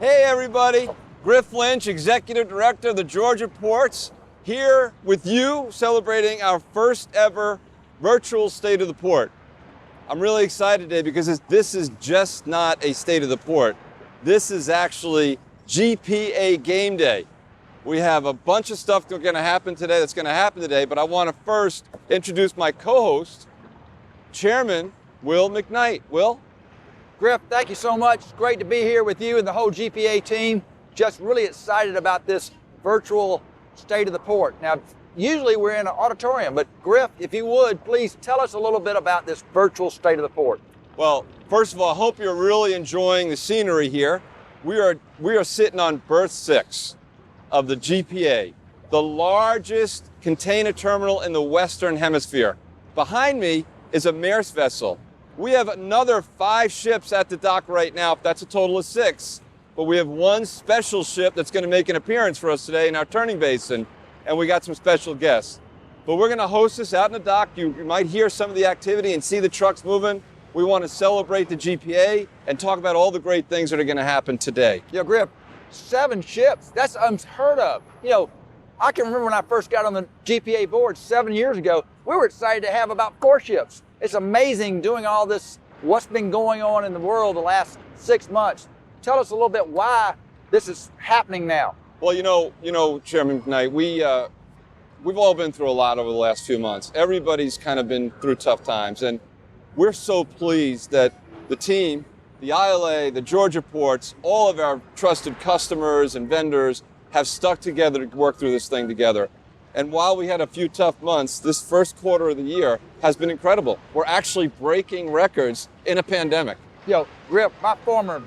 Hey everybody, Griff Lynch, Executive Director of the Georgia Ports, here with you celebrating our first ever virtual State of the Port. I'm really excited today because this is just not a State of the Port. This is actually GPA Game Day. We have a bunch of stuff that's going to happen today, but I want to first introduce my co-host, Chairman Will McKnight. Will? Griff, thank you so much. It's great to be here with you and the whole GPA team. Just really excited about this virtual State of the Port. Now, usually we're in an auditorium, but Griff, if you would, please tell us a little bit about this virtual State of the Port. Well, first of all, I hope you're really enjoying the scenery here. We are sitting on berth 6 of the GPA, the largest container terminal in the Western Hemisphere. Behind me is a Maersk vessel. We have another 5 ships at the dock right now. That's a total of 6. But we have one special ship that's going to make an appearance for us today in our turning basin, and we got some special guests. But we're going to host this out in the dock. You might hear some of the activity and see the trucks moving. We want to celebrate the GPA and talk about all the great things that are going to happen today. Yeah, Griff, 7 ships. That's unheard of. You know, I can remember when I first got on the GPA board 7 years ago, we were excited to have about 4 ships. It's amazing doing all this, what's been going on in the world the last 6 months. Tell us a little bit why this is happening now. Well, you know, Chairman Knight, we've all been through a lot over the last few months. Everybody's kind of been through tough times, and we're so pleased that the team, the ILA, the Georgia ports, all of our trusted customers and vendors have stuck together to work through this thing together. And while we had a few tough months, this first quarter of the year has been incredible. We're actually breaking records in a pandemic. Yo, Griff, my former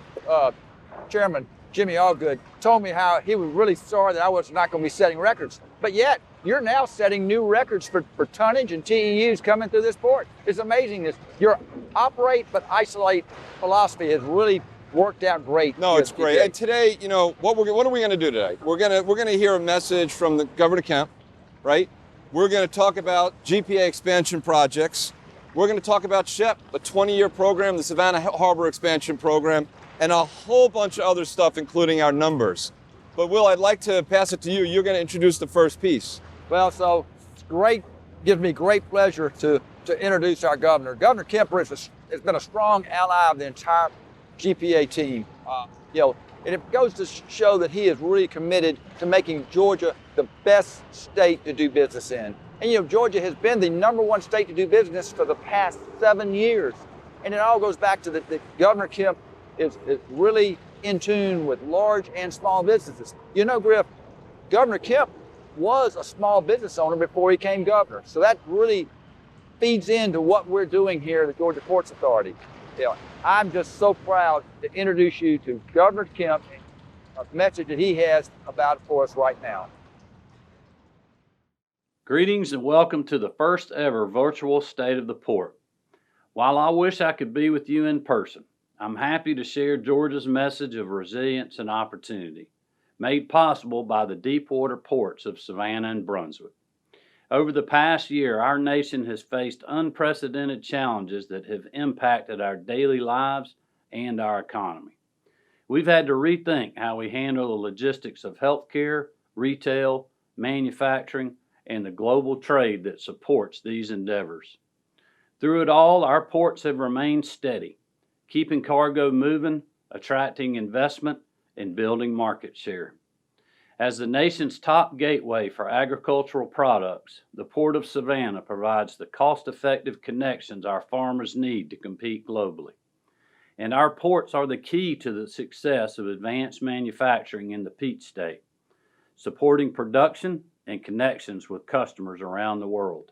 chairman, Jimmy Allgood, told me how he was really sorry that I was not going to be setting records. But yet, you're now setting new records for tonnage and TEUs coming through this port. It's amazing. Your operate but isolate philosophy has really worked out great. No, it's great. And today, you know, what are we going to do today? We're going to hear a message from the Governor Kemp. Right? We're going to talk about GPA expansion projects. We're going to talk about SHEP, a 20-year program, the Savannah Harbor expansion program, and a whole bunch of other stuff, including our numbers. But Will, I'd like to pass it to you. You're going to introduce the first piece. Well, so it's great, gives me great pleasure to introduce our governor. Governor Kemper has been a strong ally of the entire GPA team. And it goes to show that he is really committed to making Georgia the best state to do business in. And you know, Georgia has been the #1 state to do business for the past 7 years. And it all goes back to that Governor Kemp is really in tune with large and small businesses. You know, Griff, Governor Kemp was a small business owner before he became governor. So that really feeds into what we're doing here at the Georgia Ports Authority. You know, I'm just so proud to introduce you to Governor Kemp, a message that he has about it for us right now. Greetings and welcome to the first ever virtual State of the Port. While I wish I could be with you in person, I'm happy to share Georgia's message of resilience and opportunity, made possible by the deepwater ports of Savannah and Brunswick. Over the past year, our nation has faced unprecedented challenges that have impacted our daily lives and our economy. We've had to rethink how we handle the logistics of healthcare, retail, manufacturing, and the global trade that supports these endeavors. Through it all, our ports have remained steady, keeping cargo moving, attracting investment, and building market share. As the nation's top gateway for agricultural products, the Port of Savannah provides the cost-effective connections our farmers need to compete globally. And our ports are the key to the success of advanced manufacturing in the Peach State, supporting production and connections with customers around the world.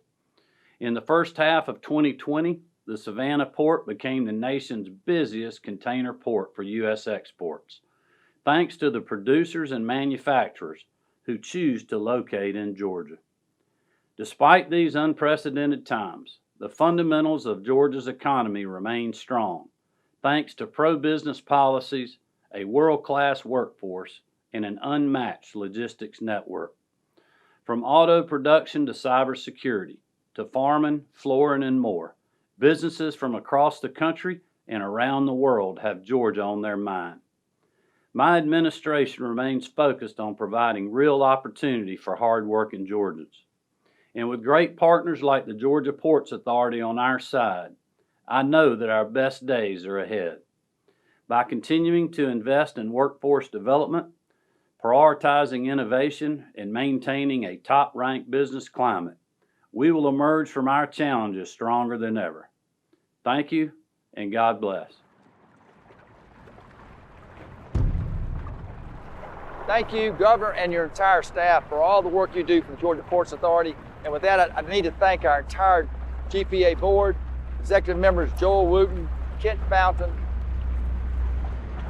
In the first half of 2020, the Savannah Port became the nation's busiest container port for U.S. exports, thanks to the producers and manufacturers who choose to locate in Georgia. Despite these unprecedented times, the fundamentals of Georgia's economy remain strong, thanks to pro-business policies, a world-class workforce, and an unmatched logistics network. From auto production to cybersecurity, to farming, flooring, and more, businesses from across the country and around the world have Georgia on their mind. My administration remains focused on providing real opportunity for hard-working Georgians. And with great partners like the Georgia Ports Authority on our side, I know that our best days are ahead. By continuing to invest in workforce development, prioritizing innovation, and maintaining a top-ranked business climate, we will emerge from our challenges stronger than ever. Thank you, and God bless. Thank you, Governor, and your entire staff for all the work you do for the Georgia Ports Authority. And with that, I need to thank our entire GPA board, executive members Joel Wooten, Kent Fountain.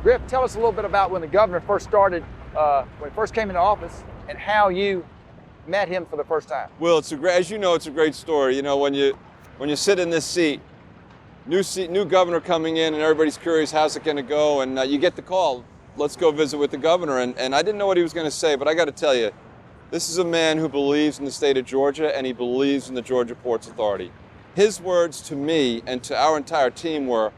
Griff, tell us a little bit about when the governor first started, when he first came into office, and how you met him for the first time. Well, as you know, it's a great story. You know, when you sit in this seat, new governor coming in, and everybody's curious, how's it going to go? And you get the call, let's go visit with the governor. And I didn't know what he was going to say, but I got to tell you, this is a man who believes in the state of Georgia, and he believes in the Georgia Ports Authority. His words to me and to our entire team were,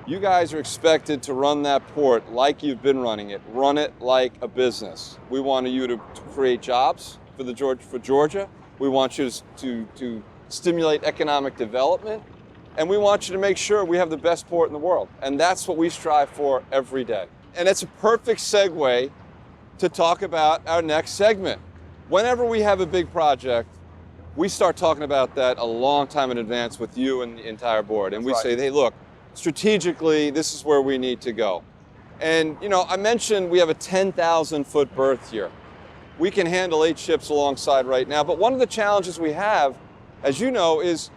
you guys are expected to run that port like you've been running it. Run it like a business. We want you to create jobs for Georgia. We want you to stimulate economic development. And we want you to make sure we have the best port in the world. And that's what we strive for every day. And it's a perfect segue to talk about our next segment. Whenever we have a big project, we start talking about that a long time in advance with you and the entire board. And we say, hey, look, strategically, this is where we need to go. And, you know, I mentioned we have a 10,000-foot berth here. We can handle 8 ships alongside right now. But one of the challenges we have, as you know, is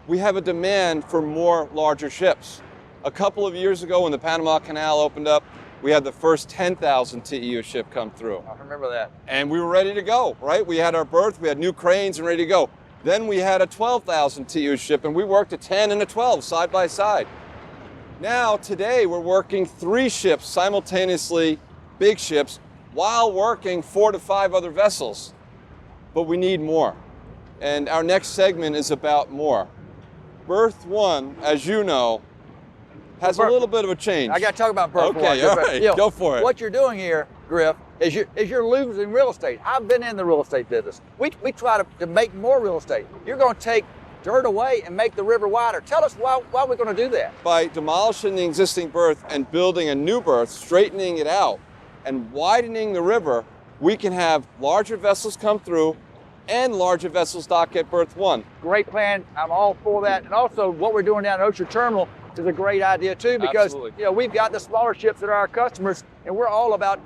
we have a demand for more larger ships. A couple of years ago when the Panama Canal opened up, we had the first 10,000 TEU ship come through. I remember that. And we were ready to go, right? We had our berth, we had new cranes and ready to go. Then we had a 12,000 TEU ship, and we worked a 10 and a 12 side by side. Now, today, we're working 3 ships simultaneously, big ships, while working 4 to 5 other vessels. But we need more. And our next segment is about more. Berth 1, as you know, has a little bit of a change. I got to talk about berth 1. Okay, all right, go for it. What you're doing here, Griff, is you're losing real estate. I've been in the real estate business. We try to make more real estate. You're going to take dirt away and make the river wider. Tell us why we're going to do that. By demolishing the existing berth and building a new berth, straightening it out, and widening the river, we can have larger vessels come through and larger vessels dock at berth 1. Great plan. I'm all for that. And also, what we're doing down at Ocean Terminal is a great idea too, because you know, we've got the smaller ships that are our customers, and we're all about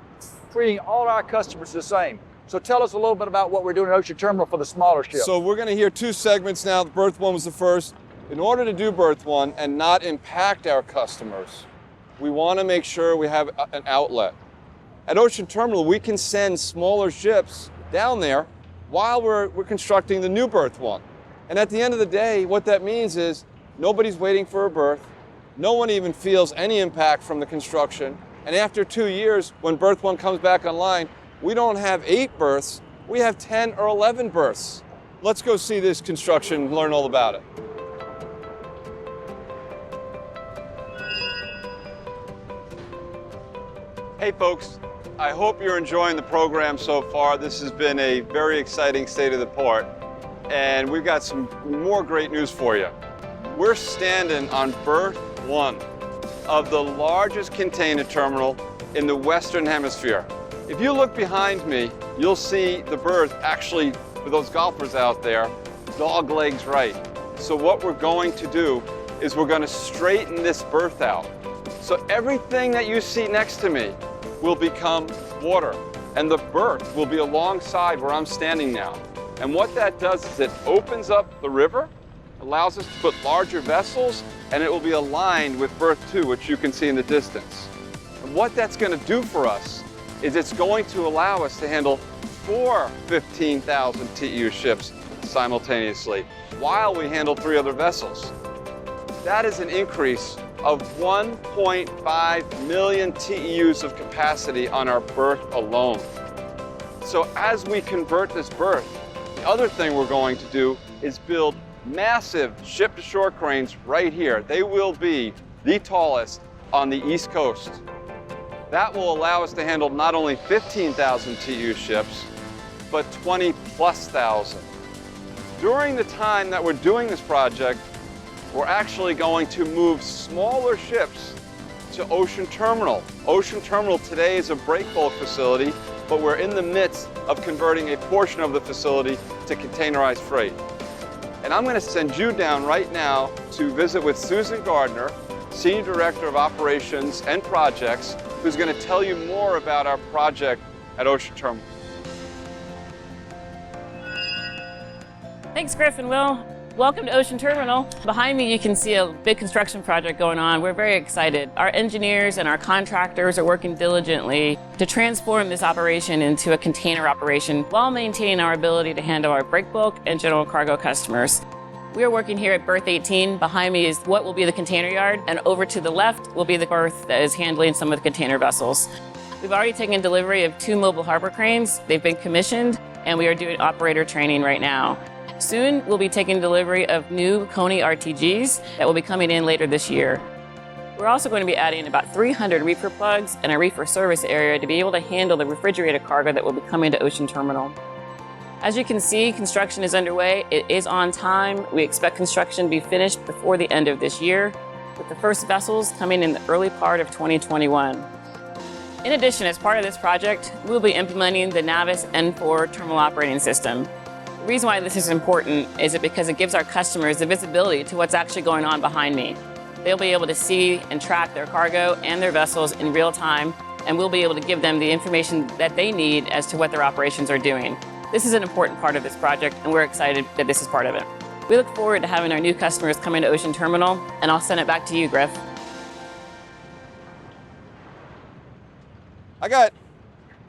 treating all our customers the same. So tell us a little bit about what we're doing at Ocean Terminal for the smaller ships. So we're going to hear 2 segments now. Berth 1 was the first. In order to do berth 1 and not impact our customers, we want to make sure we have an outlet. At Ocean Terminal, we can send smaller ships down there while we're constructing the new berth 1. And at the end of the day, what that means is nobody's waiting for a berth. No one even feels any impact from the construction. And after 2 years, when berth 1 comes back online, we don't have 8 berths, we have 10 or 11 berths. Let's go see this construction and learn all about it. Hey folks, I hope you're enjoying the program so far. This has been a very exciting state of the port, and we've got some more great news for you. We're standing on berth 1 of the largest container terminal in the Western Hemisphere. If you look behind me, you'll see the berth actually, for those golfers out there, dog legs right. So what we're going to do is we're going to straighten this berth out. So everything that you see next to me will become water, and the berth will be alongside where I'm standing now. And what that does is it opens up the river, allows us to put larger vessels, and it will be aligned with berth 2, which you can see in the distance. And what that's going to do for us is it's going to allow us to handle 4 15,000 TEU ships simultaneously while we handle 3 other vessels. That is an increase of 1.5 million TEUs of capacity on our berth alone. So as we convert this berth, the other thing we're going to do is build massive ship-to-shore cranes right here. They will be the tallest on the East Coast. That will allow us to handle not only 15,000 TEU ships, but 20+ thousand. During the time that we're doing this project, we're actually going to move smaller ships to Ocean Terminal. Ocean Terminal today is a break bulk facility, but we're in the midst of converting a portion of the facility to containerized freight. And I'm going to send you down right now to visit with Susan Gardner, Senior Director of Operations and Projects, who's going to tell you more about our project at Ocean Terminal. Thanks, Griff and Will. Welcome to Ocean Terminal. Behind me, you can see a big construction project going on. We're very excited. Our engineers and our contractors are working diligently to transform this operation into a container operation while maintaining our ability to handle our break bulk and general cargo customers. We are working here at berth 18. Behind me is what will be the container yard, and over to the left will be the berth that is handling some of the container vessels. We've already taken delivery of 2 mobile harbor cranes. They've been commissioned, and we are doing operator training right now. Soon, we'll be taking delivery of new Coney RTGs that will be coming in later this year. We're also going to be adding about 300 reefer plugs and a reefer service area to be able to handle the refrigerated cargo that will be coming to Ocean Terminal. As you can see, construction is underway. It is on time. We expect construction to be finished before the end of this year, with the first vessels coming in the early part of 2021. In addition, as part of this project, we'll be implementing the Navis N4 terminal operating system. The reason why this is important is because it gives our customers the visibility to what's actually going on behind me. They'll be able to see and track their cargo and their vessels in real time, and we'll be able to give them the information that they need as to what their operations are doing. This is an important part of this project, and we're excited that this is part of it. We look forward to having our new customers come into Ocean Terminal, and I'll send it back to you, Griff. I got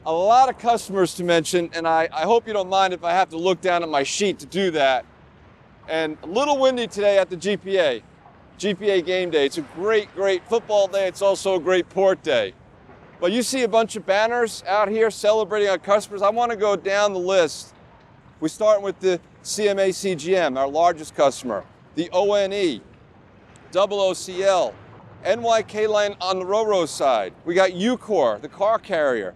a lot of customers to mention, and I hope you don't mind if I have to look down at my sheet to do that. And a little windy today at the GPA Game Day. It's a great football day. It's also a great port day. But you see a bunch of banners out here celebrating our customers. I want to go down the list. We start with the CMA CGM, our largest customer, the ONE, OOCL, NYK Line on the Ro-Ro side. We got Ucor, the car carrier,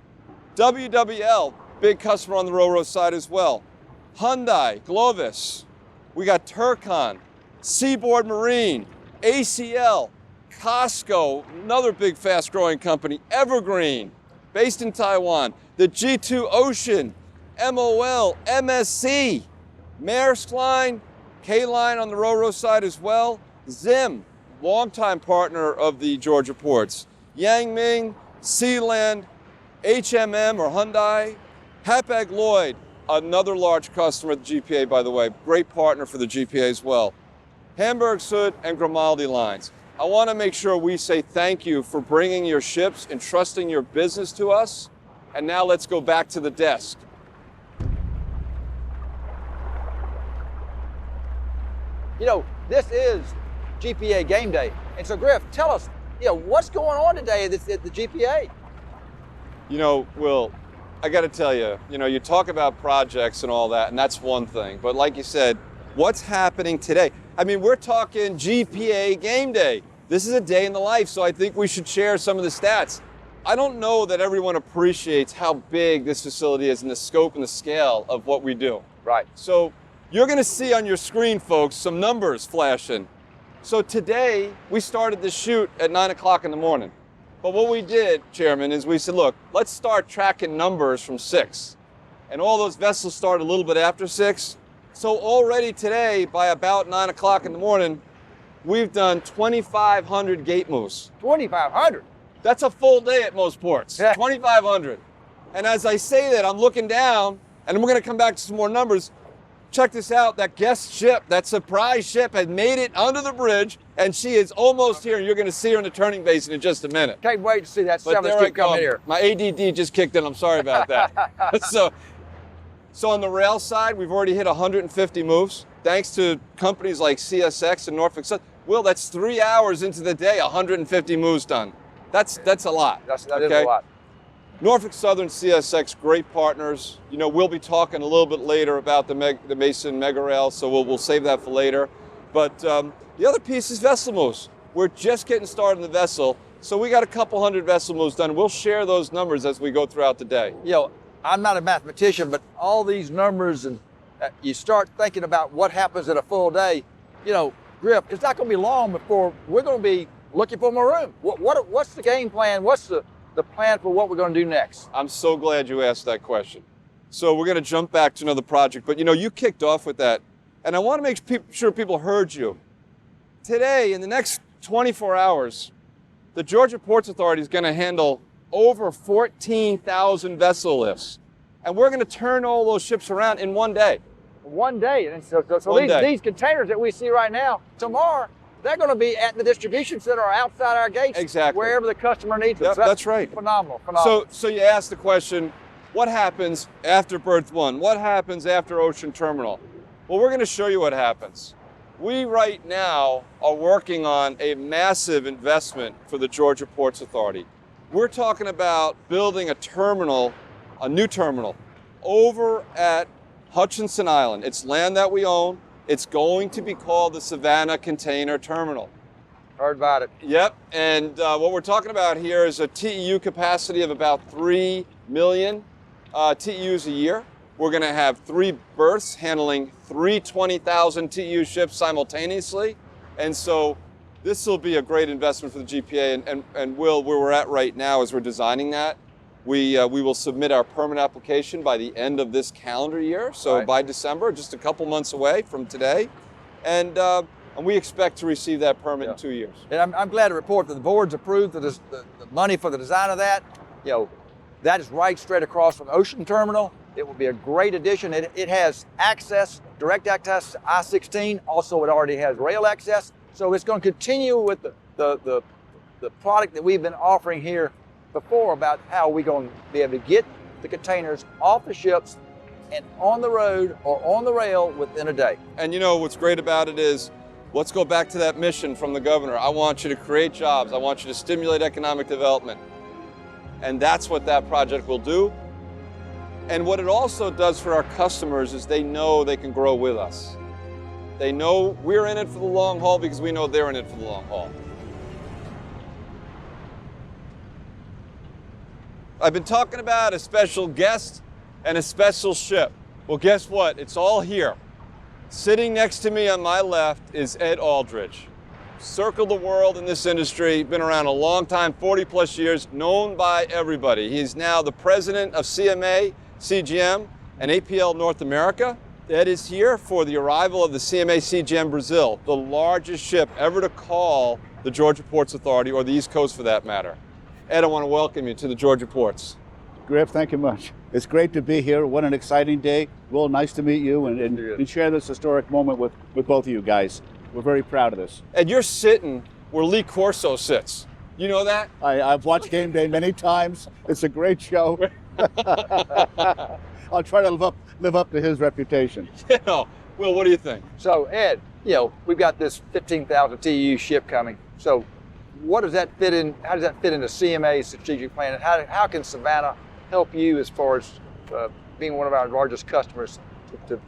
WWL, big customer on the Ro-Ro side as well. Hyundai, Glovis. We got Turcon, Seaboard Marine, ACL, Costco, another big fast-growing company, Evergreen, based in Taiwan, the G2 Ocean, MOL, MSC, Maersk Line, K-Line on the Ro-Ro side as well, Zim, longtime partner of the Georgia ports, Yangming, Sealand, HMM or Hyundai, Hapag-Lloyd, another large customer at the GPA, by the way, great partner for the GPA as well, Hamburg Süd and Grimaldi Lines. I want to make sure we say thank you for bringing your ships and trusting your business to us. And now let's go back to the desk. You know, this is GPA Game Day. And so, Griff, tell us, what's going on today at the GPA? You know, Will, I got to tell you, you talk about projects and all that, and that's one thing. But like you said, what's happening today? I mean, we're talking GPA Game Day. This is a day in the life, so I think we should share some of the stats. I don't know that everyone appreciates how big this facility is and the scope and the scale of what we do. Right. So you're going to see on your screen, folks, some numbers flashing. So today, we started the shoot at 9 o'clock in the morning. But what we did, Chairman, is we said, look, let's start tracking numbers from 6. And all those vessels start a little bit after 6. So already today, by about 9 o'clock in the morning, we've done 2,500 gate moves. 2,500? That's a full day at most ports, 2,500. And as I say that, I'm looking down, and we're going to come back to some more numbers. Check this out, that guest ship, that surprise ship had made it under the bridge, and she is almost here. You're going to see her in the turning basin in just a minute. Can't wait to see that 7th there I ship come go. in here. My ADD just kicked in, I'm sorry about that. So on the rail side, we've already hit 150 moves, thanks to companies like CSX and Norfolk Southern. Will, that's 3 hours into the day, 150 moves done. That's a lot. That is a lot. Norfolk Southern, CSX, great partners. We'll be talking a little bit later about the Mason Mega Rail, so we'll save that for later. But the other piece is vessel moves. We're just getting started in the vessel. So we got a couple hundred vessel moves done. We'll share those numbers as we go throughout the day. You know, I'm not a mathematician, but all these numbers, and you start thinking about what happens in a full day. You know, Griff, it's not going to be long before we're going to be looking for more room. What's the game plan? What's the plan for what we're going to do next? I'm so glad you asked that question. So we're going to jump back to another project, but you know, you kicked off with that, and I want to make sure people heard you. Today, in the next 24 hours, the Georgia Ports Authority is going to handle over 14,000 vessel lifts, and we're going to turn all those ships around in one day. One day. And so these containers that we see right now, tomorrow, they're going to be at the distribution center or outside our gates, exactly, wherever the customer needs them. Yep, So that's right. Phenomenal. So you asked the question, what happens after Berth 1? What happens after Ocean Terminal? Well, we're going to show you what happens. We right now are working on a massive investment for the Georgia Ports Authority. We're talking about building a terminal, a new terminal, over at Hutchinson Island. It's land that we own. It's going to be called the Savannah Container Terminal. Heard about it. Yep, and what we're talking about here is a TEU capacity of about 3 million TEUs a year. We're going to have 3 berths handling 320,000 TEU ships simultaneously. And so this will be a great investment for the GPA. And Will, where we're at right now as we're designing that, we will submit our permit application by the end of this calendar year. So right, by December, just a couple months away from today. And we expect to receive that permit in 2 years. And I'm glad to report that the board's approved the money for the design of that. You know, that is right straight across from Ocean Terminal. It will be a great addition. It has access, direct access to I-16. Also, it already has rail access. So it's going to continue with the product that we've been offering here before about how we're going to be able to get the containers off the ships and on the road or on the rail within a day. And you know, what's great about it is, let's go back to that mission from the governor. I want you to create jobs. I want you to stimulate economic development. And that's what that project will do. And what it also does for our customers is they know they can grow with us. They know we're in it for the long haul because we know they're in it for the long haul. I've been talking about a special guest and a special ship. Well, guess what? It's all here. Sitting next to me on my left is Ed Aldridge. Circled the world in this industry, been around a long time, 40 plus years, known by everybody. He's now the president of CMA CGM and APL North America. Ed is here for the arrival of the CMA CGM Brazil, the largest ship ever to call the Georgia Ports Authority, or the East Coast for that matter. Ed, I want to welcome you to the Georgia Ports. Griff, thank you much. It's great to be here. What an exciting day. Will, nice to meet you and share this historic moment with both of you guys. We're very proud of this. Ed, you're sitting where Lee Corso sits. You know that? I've watched Game Day many times. It's a great show. I'll try to live up to his reputation. You know, Will, what do you think? So Ed, you know, we've got this 15,000 TEU ship coming. So what does that fit in? How does that fit into CMA's strategic plan? And how can Savannah help you as far as being one of our largest customers to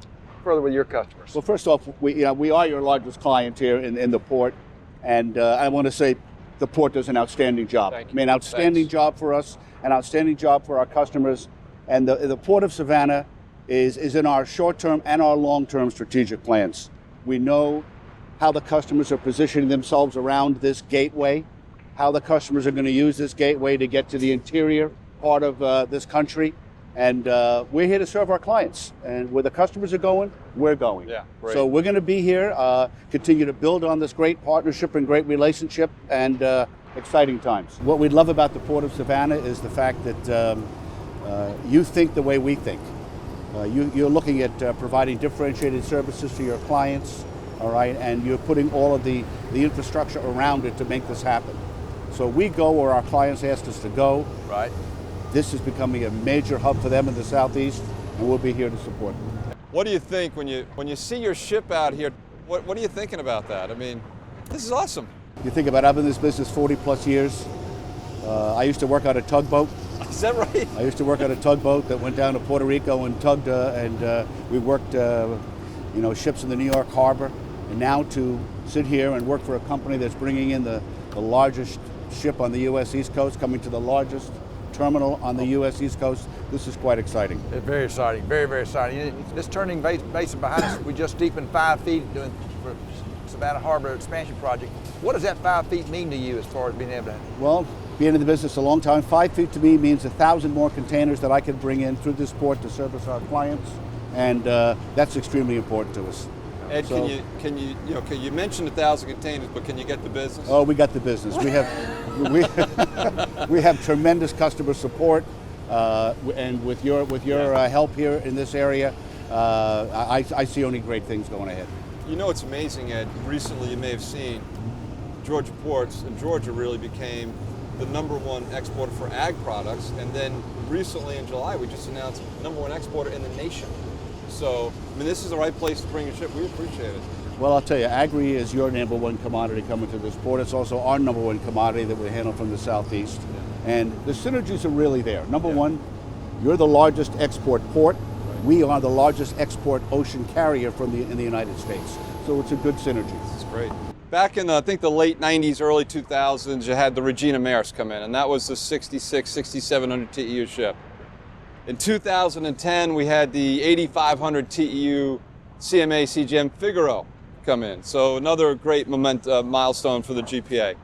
further with your customers? Well, first off, we are your largest client here in the port, and I want to say the port does an outstanding job. Thank you. I mean, outstanding job for us, an outstanding job for our customers, and the Port of Savannah is in our short-term and our long-term strategic plans. We know how the customers are positioning themselves around this gateway, how the customers are going to use this gateway to get to the interior part of this country. And we're here to serve our clients. And where the customers are going, we're going. Yeah, great. So we're going to be here, continue to build on this great partnership and great relationship, and exciting times. What we love about the Port of Savannah is the fact that you think the way we think. You're looking at providing differentiated services to your clients, all right, and you're putting all of the infrastructure around it to make this happen. So we go where our clients ask us to go. Right. This is becoming a major hub for them in the Southeast, and we'll be here to support them. What do you think when you see your ship out here? What are you thinking about that? I mean, this is awesome. You think about, I've been in this business 40 plus years. I used to work on a tugboat. Is that right? I used to work on a tugboat that went down to Puerto Rico and tugged, and we worked, ships in the New York Harbor. And now to sit here and work for a company that's bringing in the largest ship on the U.S. East Coast, coming to the largest terminal on the U.S. East Coast. This is quite exciting. It's very exciting, very, very exciting. This turning basin behind us, we just deepened 5 feet doing for Savannah Harbor expansion project. What does that 5 feet mean to you as far as being able to? Well, being in the business a long time, 5 feet to me means 1,000 more containers that I can bring in through this port to service our clients, and that's extremely important to us. Ed, you mentioned 1,000 containers, but can you get the business? Oh, we got the business. We have we have tremendous customer support, and with your help here in this area, I see only great things going ahead. You know, it's amazing, Ed. Recently, you may have seen Georgia ports, and Georgia really became the #1 exporter for ag products. And then recently in July, we just announced #1 exporter in the nation. So, I mean, this is the right place to bring your ship. We appreciate it. Well, I'll tell you, agri is your #1 commodity coming to this port. It's also our #1 commodity that we handle from the southeast. Yeah. And the synergies are really there. Number one, you're the largest export port. Right. We are the largest export ocean carrier in the United States. So it's a good synergy. That's great. Back in, I think, the late 90s, early 2000s, you had the Regina Maersk come in, and that was the 6,700 TEU ship. In 2010, we had the 8,500 TEU CMA CGM Figaro come in. So another great milestone for the GPA.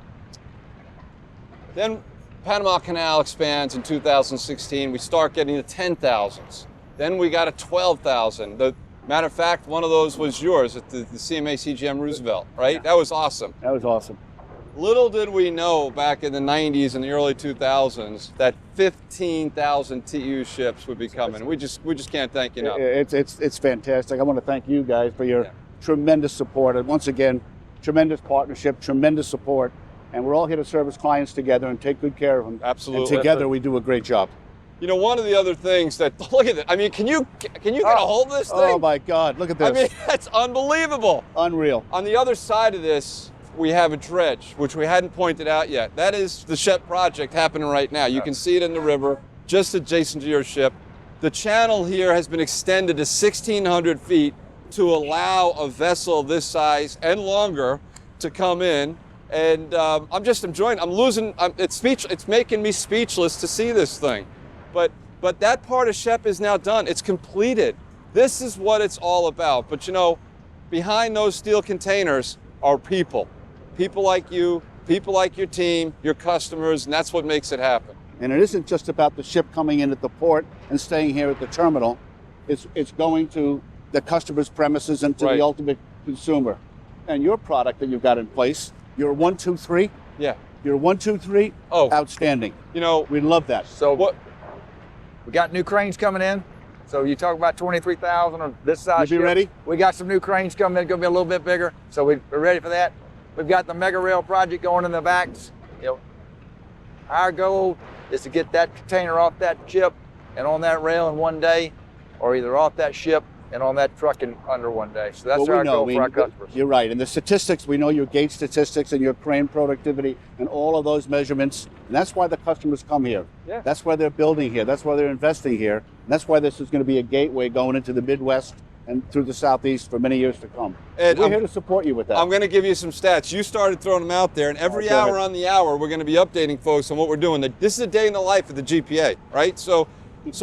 Then Panama Canal expands in 2016. We start getting to 10,000s. Then we got a 12,000. The matter of fact, one of those was yours at the CMA CGM Roosevelt, right? Yeah. That was awesome. That was awesome. Little did we know back in the 90s and the early 2000s that 15,000 TEU ships would be coming. We just can't thank you enough. It's fantastic. I want to thank you guys for your tremendous support. And once again, tremendous partnership, tremendous support. And we're all here to service clients together and take good care of them. Absolutely. And together we do a great job. You know, one of the other things that, look at it. I mean, can you get a hold of this thing? Oh my God, look at this. I mean, that's unbelievable. Unreal. On the other side of this, we have a dredge, which we hadn't pointed out yet. That is the Shep project happening right now. You can see it in the river, just adjacent to your ship. The channel here has been extended to 1,600 feet to allow a vessel this size and longer to come in. And I'm just enjoying it. It's making me speechless to see this thing. But that part of Shep is now done. It's completed. This is what it's all about. But you know, behind those steel containers are people. People like you, people like your team, your customers, and that's what makes it happen. And it isn't just about the ship coming in at the port and staying here at the terminal. It's going to the customer's premises and to the ultimate consumer. And your product that you've got in place, your 1, 2, 3. Yeah. Your 1, 2, 3. Oh, outstanding. You know, we love that. So what? We got new cranes coming in. So you talk about 23,000 on this size. You be ready? We got some new cranes coming in, going to be a little bit bigger. So we're ready for that. We've got the mega rail project going in the backs. You know, our goal is to get that container off that ship and on that rail in one day, or either off that ship and on that truck in under one day. So that's our goal for our customers. You're right. And the statistics, we know your gate statistics and your crane productivity and all of those measurements. And that's why the customers come here. Yeah. That's why they're building here. That's why they're investing here. And that's why this is going to be a gateway going into the Midwest and through the Southeast for many years to come. Ed, we're here to support you with that. I'm going to give you some stats. You started throwing them out there, and every hour on the hour, we're going to be updating folks on what we're doing. This is a day in the life of the GPA, right? So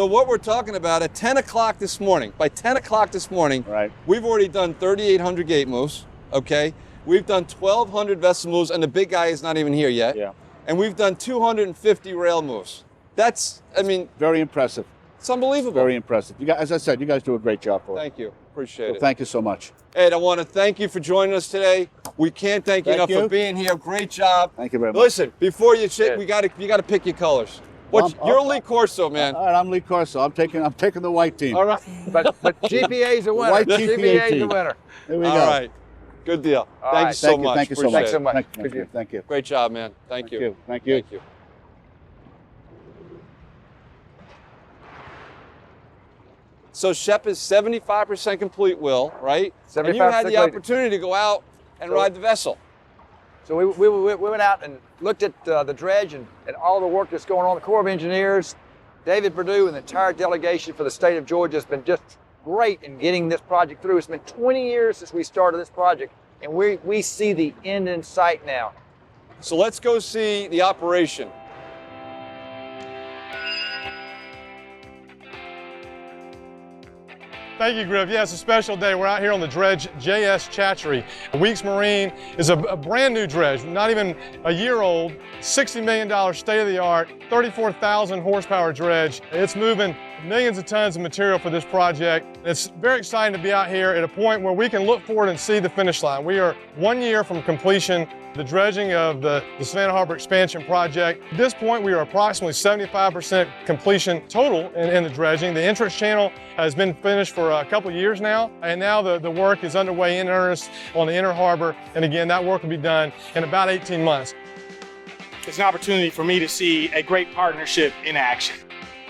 what we're talking about at 10 o'clock this morning, by 10 o'clock this morning, we've already done 3,800 gate moves, okay? We've done 1,200 vessel moves, and the big guy is not even here yet. Yeah. And we've done 250 rail moves. That's, I mean... very impressive. It's unbelievable. Very impressive. You guys, as I said, you guys do a great job for us. Thank you. Appreciate it. Thank you so much. Ed, I want to thank you for joining us today. We can't thank you enough for being here. Great job. Thank you very much. Listen, before you shit, you got to pick your colors. You're Lee Corso, man. All right, I'm Lee Corso. I'm taking the white team. All right. But GPA's a winner. White GPA GPA's a winner. There we go. All right. Good deal. Thank you so much. Thank you so much. Thanks so much. Thank you. Great job, man. Thank you. Thank you. Thank you. So Shep is 75% complete, Will, right? 75% and you had the opportunity to go out and ride the vessel. So we went out and looked at the dredge and all the work that's going on. The Corps of Engineers, David Perdue, and the entire delegation for the state of Georgia has been just great in getting this project through. It's been 20 years since we started this project, and we see the end in sight now. So let's go see the operation. Thank you, Griff. Yeah, it's a special day. We're out here on the dredge JS Chatchery. Weeks Marine is a brand new dredge, not even a year old, $60 million state-of-the-art, 34,000 horsepower dredge. It's moving millions of tons of material for this project. It's very exciting to be out here at a point where we can look forward and see the finish line. We are 1 year from completion, the dredging of the Savannah Harbor expansion project. At this point, we are approximately 75% completion total in the dredging. The entrance channel has been finished for a couple of years now, and now the work is underway in earnest on the inner harbor. And again, that work will be done in about 18 months. It's an opportunity for me to see a great partnership in action.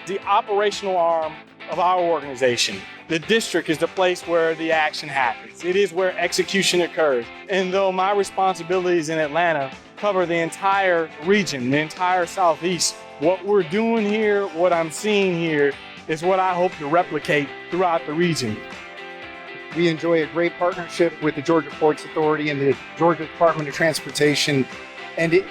The operational arm of our organization. The district is the place where the action happens. It is where execution occurs. And though my responsibilities in Atlanta cover the entire region, the entire Southeast, what we're doing here, what I'm seeing here, is what I hope to replicate throughout the region. We enjoy a great partnership with the Georgia Ports Authority and the Georgia Department of Transportation. And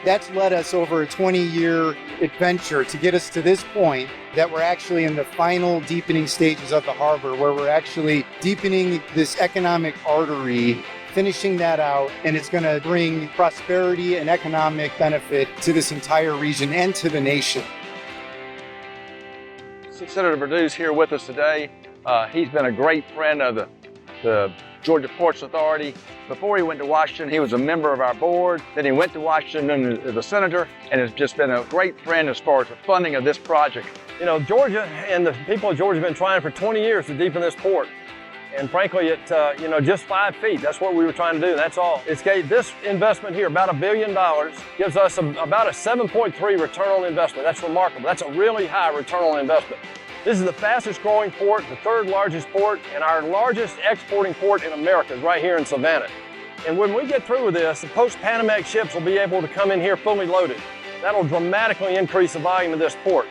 that's led us over a 20-year adventure to get us to this point that we're actually in the final deepening stages of the harbor, where we're actually deepening this economic artery, finishing that out, and it's going to bring prosperity and economic benefit to this entire region and to the nation. Senator Verdue's here with us today. He's been a great friend of the Georgia Ports Authority. Before he went to Washington, he was a member of our board. Then he went to Washington as a senator and has just been a great friend as far as the funding of this project. You know, Georgia and the people of Georgia have been trying for 20 years to deepen this port. And frankly, just 5 feet, that's what we were trying to do, that's all. This investment here, about $1 billion, gives us about a 7.3 return on investment. That's remarkable. That's a really high return on investment. This is the fastest growing port, the third largest port, and our largest exporting port in America is right here in Savannah. And when we get through with this, the post-Panamax ships will be able to come in here fully loaded. That'll dramatically increase the volume of this port.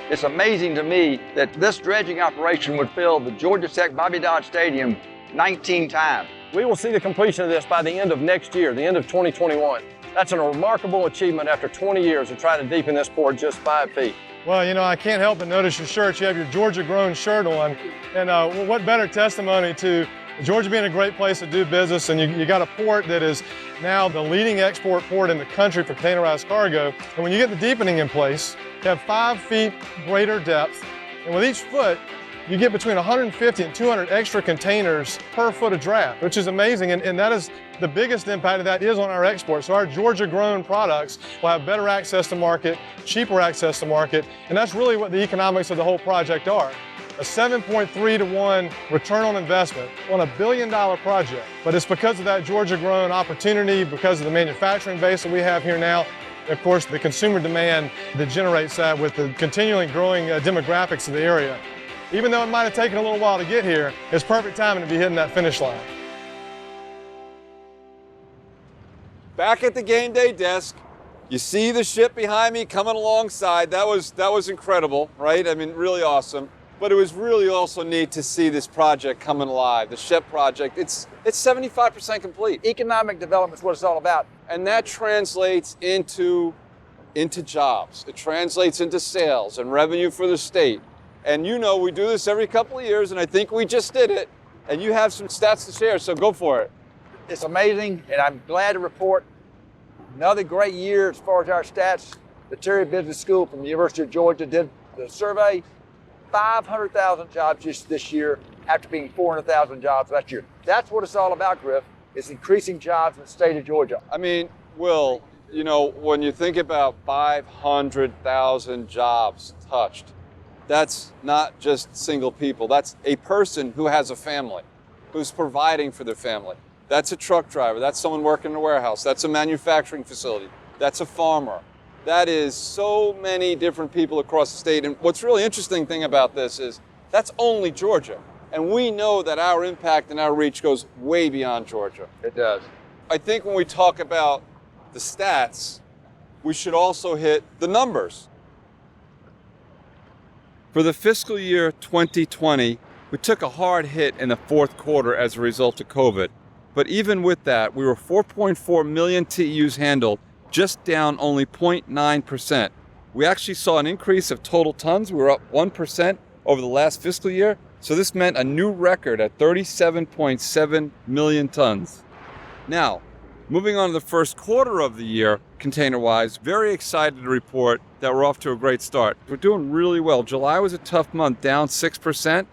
It's amazing to me that this dredging operation would fill the Georgia Tech Bobby Dodd Stadium 19 times. We will see the completion of this by the end of next year, the end of 2021. That's a remarkable achievement after 20 years of trying to deepen this port just 5 feet. Well, you know, I can't help but notice your shirt. You have your Georgia-grown shirt on. And what better testimony to Georgia being a great place to do business, and you got a port that is now the leading export port in the country for containerized cargo. And when you get the deepening in place, you have 5 feet greater depth. And with each foot, you get between 150 and 200 extra containers per foot of draft, which is amazing. And that is the biggest impact of that is on our exports. So our Georgia-grown products will have better access to market, cheaper access to market, and that's really what the economics of the whole project are. A 7.3 to 1 return on investment on $1 billion project. But it's because of that Georgia-grown opportunity, because of the manufacturing base that we have here now, and of course the consumer demand that generates that with the continually growing demographics of the area. Even though it might have taken a little while to get here, it's perfect timing to be hitting that finish line. Back at the game day desk, you see the ship behind me coming alongside. That was incredible, right? I mean, really awesome. But it was really also neat to see this project coming alive, the ship project. It's 75% complete. Economic development is what it's all about. And that translates into jobs. It translates into sales and revenue for the state. And you know, we do this every couple of years, and I think we just did it. And you have some stats to share, so go for it. It's amazing, and I'm glad to report another great year as far as our stats. The Terry Business School from the University of Georgia did the survey. 500,000 jobs this year after being 400,000 jobs last year. That's what it's all about, Griff. It's increasing jobs in the state of Georgia. I mean, Will, you know, when you think about 500,000 jobs touched, that's not just single people. That's a person who has a family, who's providing for their family. That's a truck driver. That's someone working in a warehouse. That's a manufacturing facility. That's a farmer. That is so many different people across the state. And what's really interesting thing about this is that's only Georgia. And we know that our impact and our reach goes way beyond Georgia. It does. I think when we talk about the stats, we should also hit the numbers. For the fiscal year 2020, we took a hard hit in the fourth quarter as a result of COVID. But even with that, we were 4.4 million TEUs handled just down only 0.9%. We actually saw an increase of total tons. We were up 1% over the last fiscal year. So this meant a new record at 37.7 million tons. Now, moving on to the first quarter of the year, container-wise, very excited to report that we're off to a great start. We're doing really well. July was a tough month, down 6%.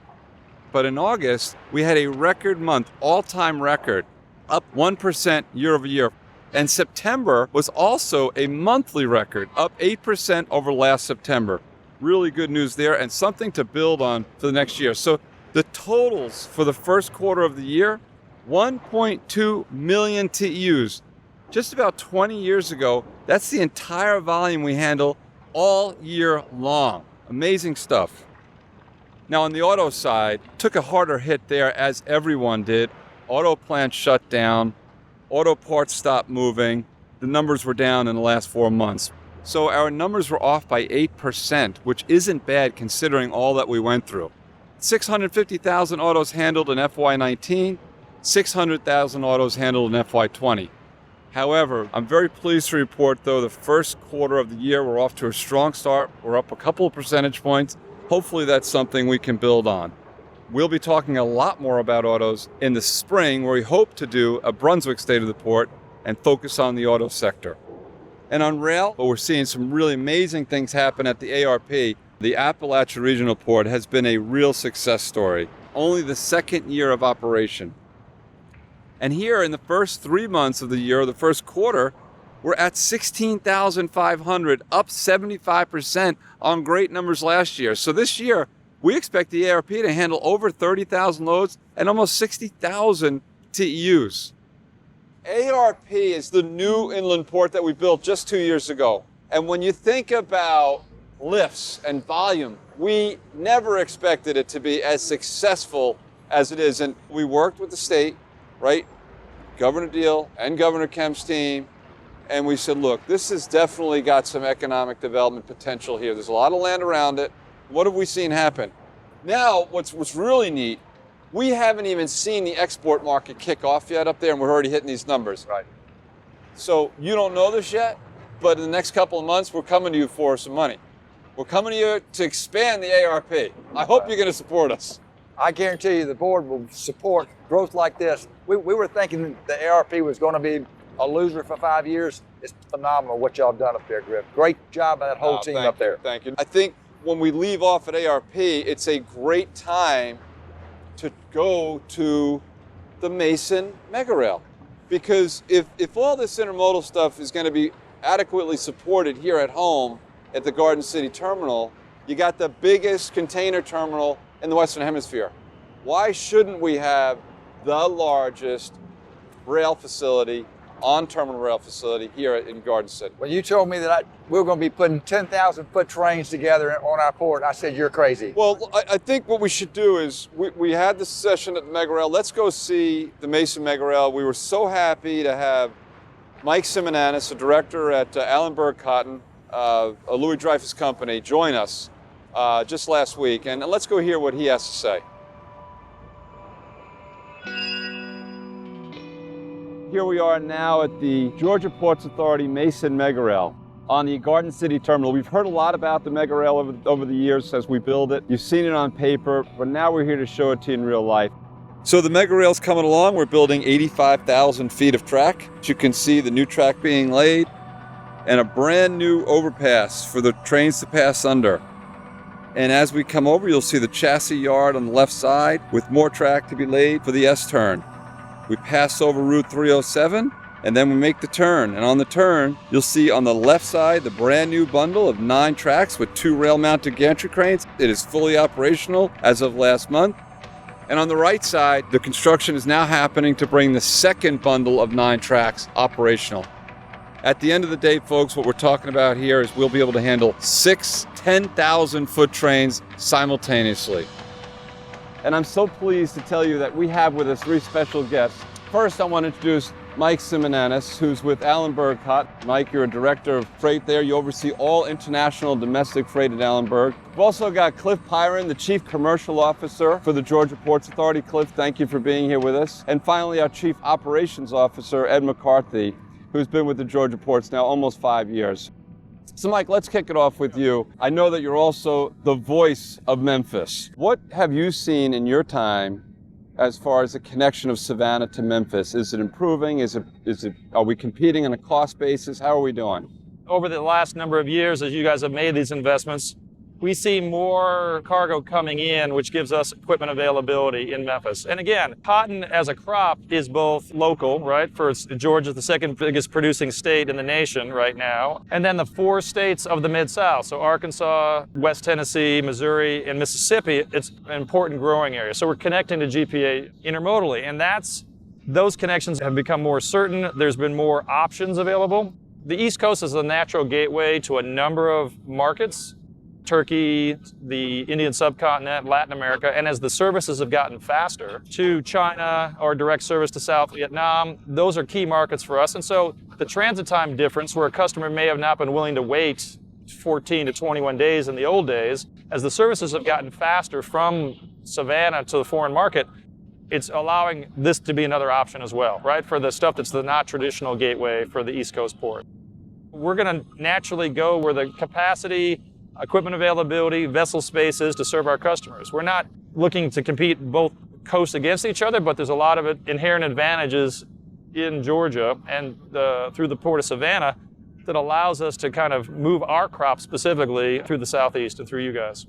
But in August, we had a record month, all-time record, up 1% year over year. And September was also a monthly record, up 8% over last September. Really good news there and something to build on for the next year. So the totals for the first quarter of the year, 1.2 million TEUs. Just about 20 years ago, that's the entire volume we handle all year long. Amazing stuff. Now on the auto side, took a harder hit there as everyone did. Auto plants shut down, auto parts stopped moving. The numbers were down in the last 4 months. So our numbers were off by 8%, which isn't bad considering all that we went through. 650,000 autos handled in FY19, 600,000 autos handled in FY20. However, I'm very pleased to report, though, the first quarter of the year, we're off to a strong start. We're up a couple of percentage points. Hopefully that's something we can build on. We'll be talking a lot more about autos in the spring, where we hope to do a Brunswick State of the Port and focus on the auto sector. And on rail, we're seeing some really amazing things happen at the ARP. The Appalachia Regional Port has been a real success story. Only the second year of operation. And here in the first 3 months of the year, the first quarter, we're at 16,500, up 75% on great numbers last year. So this year, we expect the ARP to handle over 30,000 loads and almost 60,000 TEUs. ARP is the new inland port that we built just 2 years ago. And when you think about lifts and volume, we never expected it to be as successful as it is. And we worked with the state, right? Governor Deal and Governor Kemp's team. And we said, look, this has definitely got some economic development potential here. There's a lot of land around it. What have we seen happen? Now, what's really neat, we haven't even seen the export market kick off yet up there, and we're already hitting these numbers. Right. So you don't know this yet, but in the next couple of months, we're coming to you for some money. We're coming to you to expand the ARP. I hope you're going to support us. I guarantee you the board will support growth like this. We were thinking the ARP was going to be a loser for 5 years. It's phenomenal what y'all have done up there, Griff. Great job by that whole team up there. Thank you. I think when we leave off at ARP, it's a great time to go to the Mason Megarail. Because if all this intermodal stuff is going to be adequately supported here at home at the Garden City Terminal, you got the biggest container terminal in the Western Hemisphere. Why shouldn't we have the largest rail facility, on-terminal rail facility here in Garden City? When you told me that we were going to be putting 10,000-foot trains together on our port, I said, you're crazy. Well, I think what we should do is, we had this session at the Megarail. Let's go see the Mason Megarail. We were so happy to have Mike Simonanis, a director at Allenberg Cotton, a Louis Dreyfus company, join us just last week. And let's go hear what he has to say. Here we are now at the Georgia Ports Authority Mason Megarail on the Garden City Terminal. We've heard a lot about the Megarail over the years as we build it. You've seen it on paper, but now we're here to show it to you in real life. So the Megarail's coming along. We're building 85,000 feet of track. As you can see, the new track being laid and a brand new overpass for the trains to pass under. And as we come over, you'll see the chassis yard on the left side with more track to be laid for the S-turn. We pass over Route 307, and then we make the turn. And on the turn, you'll see on the left side the brand new bundle of 9 tracks with 2 rail-mounted gantry cranes. It is fully operational as of last month. And on the right side, the construction is now happening to bring the second bundle of 9 tracks operational. At the end of the day, folks, what we're talking about here is we'll be able to handle 6 10,000-foot trains simultaneously. And I'm so pleased to tell you that we have with us 3 special guests. First, I want to introduce Mike Simonanis, who's with Allenberg Cotton. Mike, you're a director of freight there. You oversee all international domestic freight at Allenberg. We've also got Cliff Pyron, the Chief Commercial Officer for the Georgia Ports Authority. Cliff, thank you for being here with us. And finally, our Chief Operations Officer, Ed McCarthy. who's been with the Georgia Ports now almost 5 years. So Mike, let's kick it off with you. I know that you're also the voice of Memphis. What have you seen in your time as far as the connection of Savannah to Memphis? Is it improving? Are we competing on a cost basis? How are we doing? Over the last number of years, as you guys have made these investments, we see more cargo coming in, which gives us equipment availability in Memphis. And again, cotton as a crop is both local, right? Georgia's the second biggest producing state in the nation right now. And then the 4 states of the Mid-South, so Arkansas, West Tennessee, Missouri, and Mississippi, it's an important growing area. So we're connecting to GPA intermodally, and those connections have become more certain. There's been more options available. The East Coast is a natural gateway to a number of markets. Turkey, the Indian subcontinent, Latin America, and as the services have gotten faster to China or direct service to South Vietnam, those are key markets for us. And so the transit time difference, where a customer may have not been willing to wait 14 to 21 days in the old days, as the services have gotten faster from Savannah to the foreign market, it's allowing this to be another option as well, right? For the stuff that's the not traditional gateway for the East Coast port. We're going to naturally go where the capacity, equipment availability, vessel spaces to serve our customers. We're not looking to compete both coasts against each other, but there's a lot of inherent advantages in Georgia and through the Port of Savannah that allows us to kind of move our crop specifically through the Southeast and through you guys.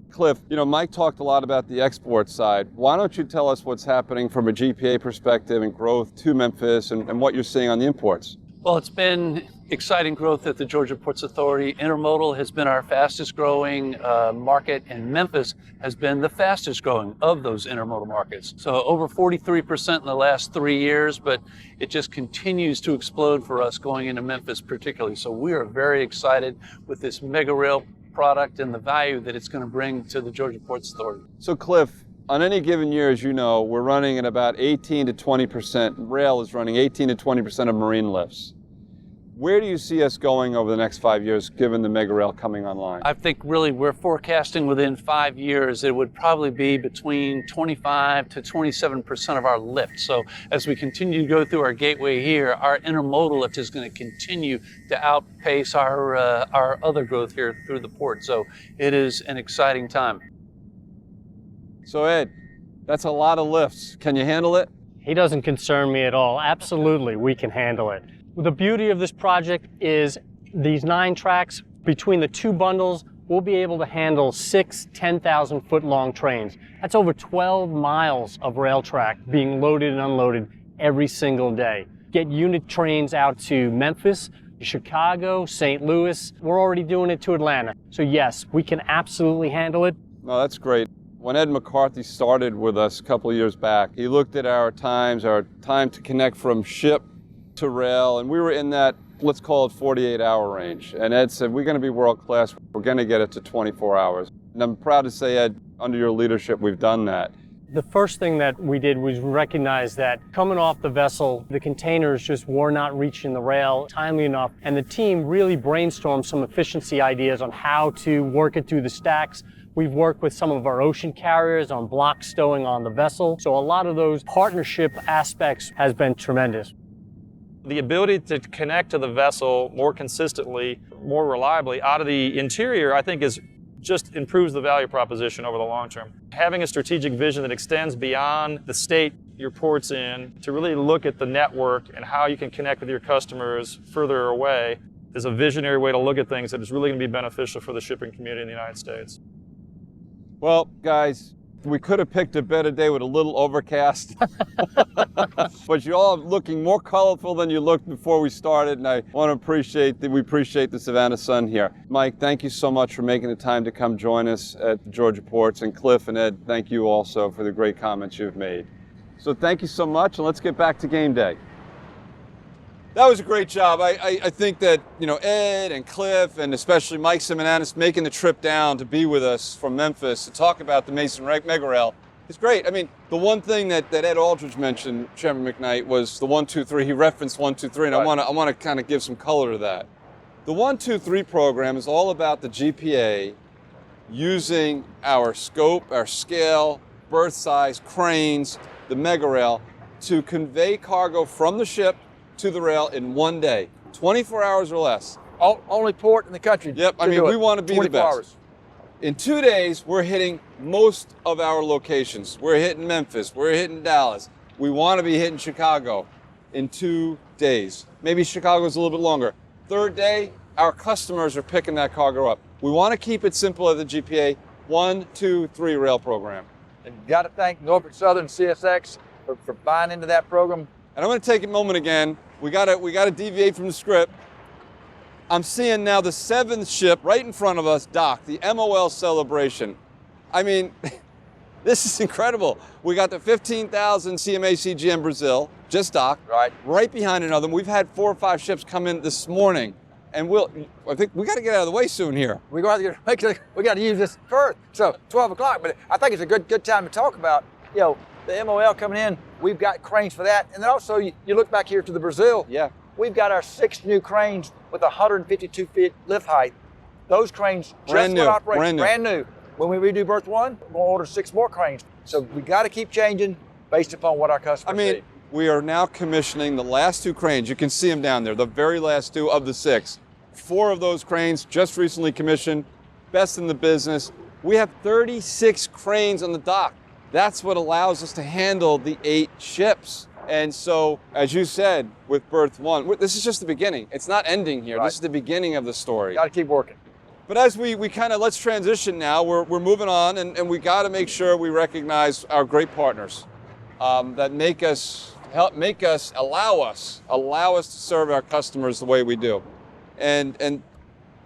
Cliff, Mike talked a lot about the export side. Why don't you tell us what's happening from a GPA perspective and growth to Memphis and what you're seeing on the imports? Well, it's been exciting growth at the Georgia Ports Authority. Intermodal has been our fastest growing market, and Memphis has been the fastest growing of those intermodal markets. So over 43% in the last 3 years, but it just continues to explode for us going into Memphis particularly. So we are very excited with this mega rail product and the value that it's going to bring to the Georgia Ports Authority. So Cliff, on any given year, as you know, we're running at about 18 to 20%. Rail is running 18 to 20% of marine lifts. Where do you see us going over the next 5 years, given the mega rail coming online? I think really we're forecasting within 5 years it would probably be between 25 to 27% of our lift. So as we continue to go through our gateway here, our intermodal lift is going to continue to outpace our other growth here through the port. So it is an exciting time. So Ed, that's a lot of lifts. Can you handle it? He doesn't concern me at all. Absolutely, we can handle it. The beauty of this project is these 9 tracks, between the 2 bundles, we'll be able to handle 6 10,000-foot long trains. That's over 12 miles of rail track being loaded and unloaded every single day. Get unit trains out to Memphis, Chicago, St. Louis. We're already doing it to Atlanta. So yes, we can absolutely handle it. No, that's great. When Ed McCarthy started with us a couple of years back, he looked at our time to connect from ship to rail, and we were in that, let's call it 48-hour range. And Ed said, we're going to be world-class. We're going to get it to 24 hours. And I'm proud to say, Ed, under your leadership, we've done that. The first thing that we did was recognize that coming off the vessel, the containers just were not reaching the rail timely enough. And the team really brainstormed some efficiency ideas on how to work it through the stacks. We've worked with some of our ocean carriers on block stowing on the vessel. So a lot of those partnership aspects has been tremendous. The ability to connect to the vessel more consistently, more reliably out of the interior, I think just improves the value proposition over the long term. Having a strategic vision that extends beyond the state your port's in to really look at the network and how you can connect with your customers further away is a visionary way to look at things that is really going to be beneficial for the shipping community in the United States. Well, guys, we could have picked a better day with a little overcast, but you're all looking more colorful than you looked before we started, and I want to appreciate the Savannah sun here. Mike, thank you so much for making the time to come join us at the Georgia Ports, and Cliff and Ed, thank you also for the great comments you've made. So thank you so much, and let's get back to game day. That was a great job. I think that, Ed and Cliff and especially Mike Simonanis making the trip down to be with us from Memphis to talk about the Mason Mega Rail is great. I mean, the one thing that Ed Aldridge mentioned, Chairman McKnight, was the 1, 2, 3. He referenced 1, 2, 3, and right. I want to kind of give some color to that. The 1, 2, 3 program is all about the GPA using our scope, our scale, berth size, cranes, the Mega Rail to convey cargo from the ship to the rail in one day, 24 hours or less. Only port in the country. Yep, I mean, we want to be the 24 best. hours. In 2 days, we're hitting most of our locations. We're hitting Memphis, we're hitting Dallas. We want to be hitting Chicago in 2 days. Maybe Chicago's a little bit longer. Third day, our customers are picking that cargo up. We want to keep it simple at the GPA 1, 2, 3 rail program. And you got to thank Norfolk Southern CSX for buying into that program. And I'm going to take a moment again. We got to deviate from the script. I'm seeing now the 7th ship right in front of us dock, the MOL Celebration. I mean, this is incredible. We got the 15,000 CMA CGM Brazil just docked, right behind another. We've had 4 or 5 ships come in this morning, and I think we got to get out of the way soon here. We got to use this first. So 12 o'clock, but I think it's a good time to talk about, the MOL coming in. We've got cranes for that, and then also you look back here to the Brazil. Yeah. We've got our 6 new cranes with 152 feet lift height. Those cranes brand new. When we redo berth 1, we're going to order 6 more cranes. So we got to keep changing based upon what our customers need. We are now commissioning the last 2 cranes. You can see them down there, the very last 2 of the 6. 4 of those cranes just recently commissioned, best in the business. We have 36 cranes on the dock. That's what allows us to handle the 8 ships. And so, as you said, with berth 1, this is just the beginning. It's not ending here. This is the beginning of the story. Got to keep working. But as we kind of, let's transition now. We're moving on, and we got to make sure we recognize our great partners that allow us to serve our customers the way we do. And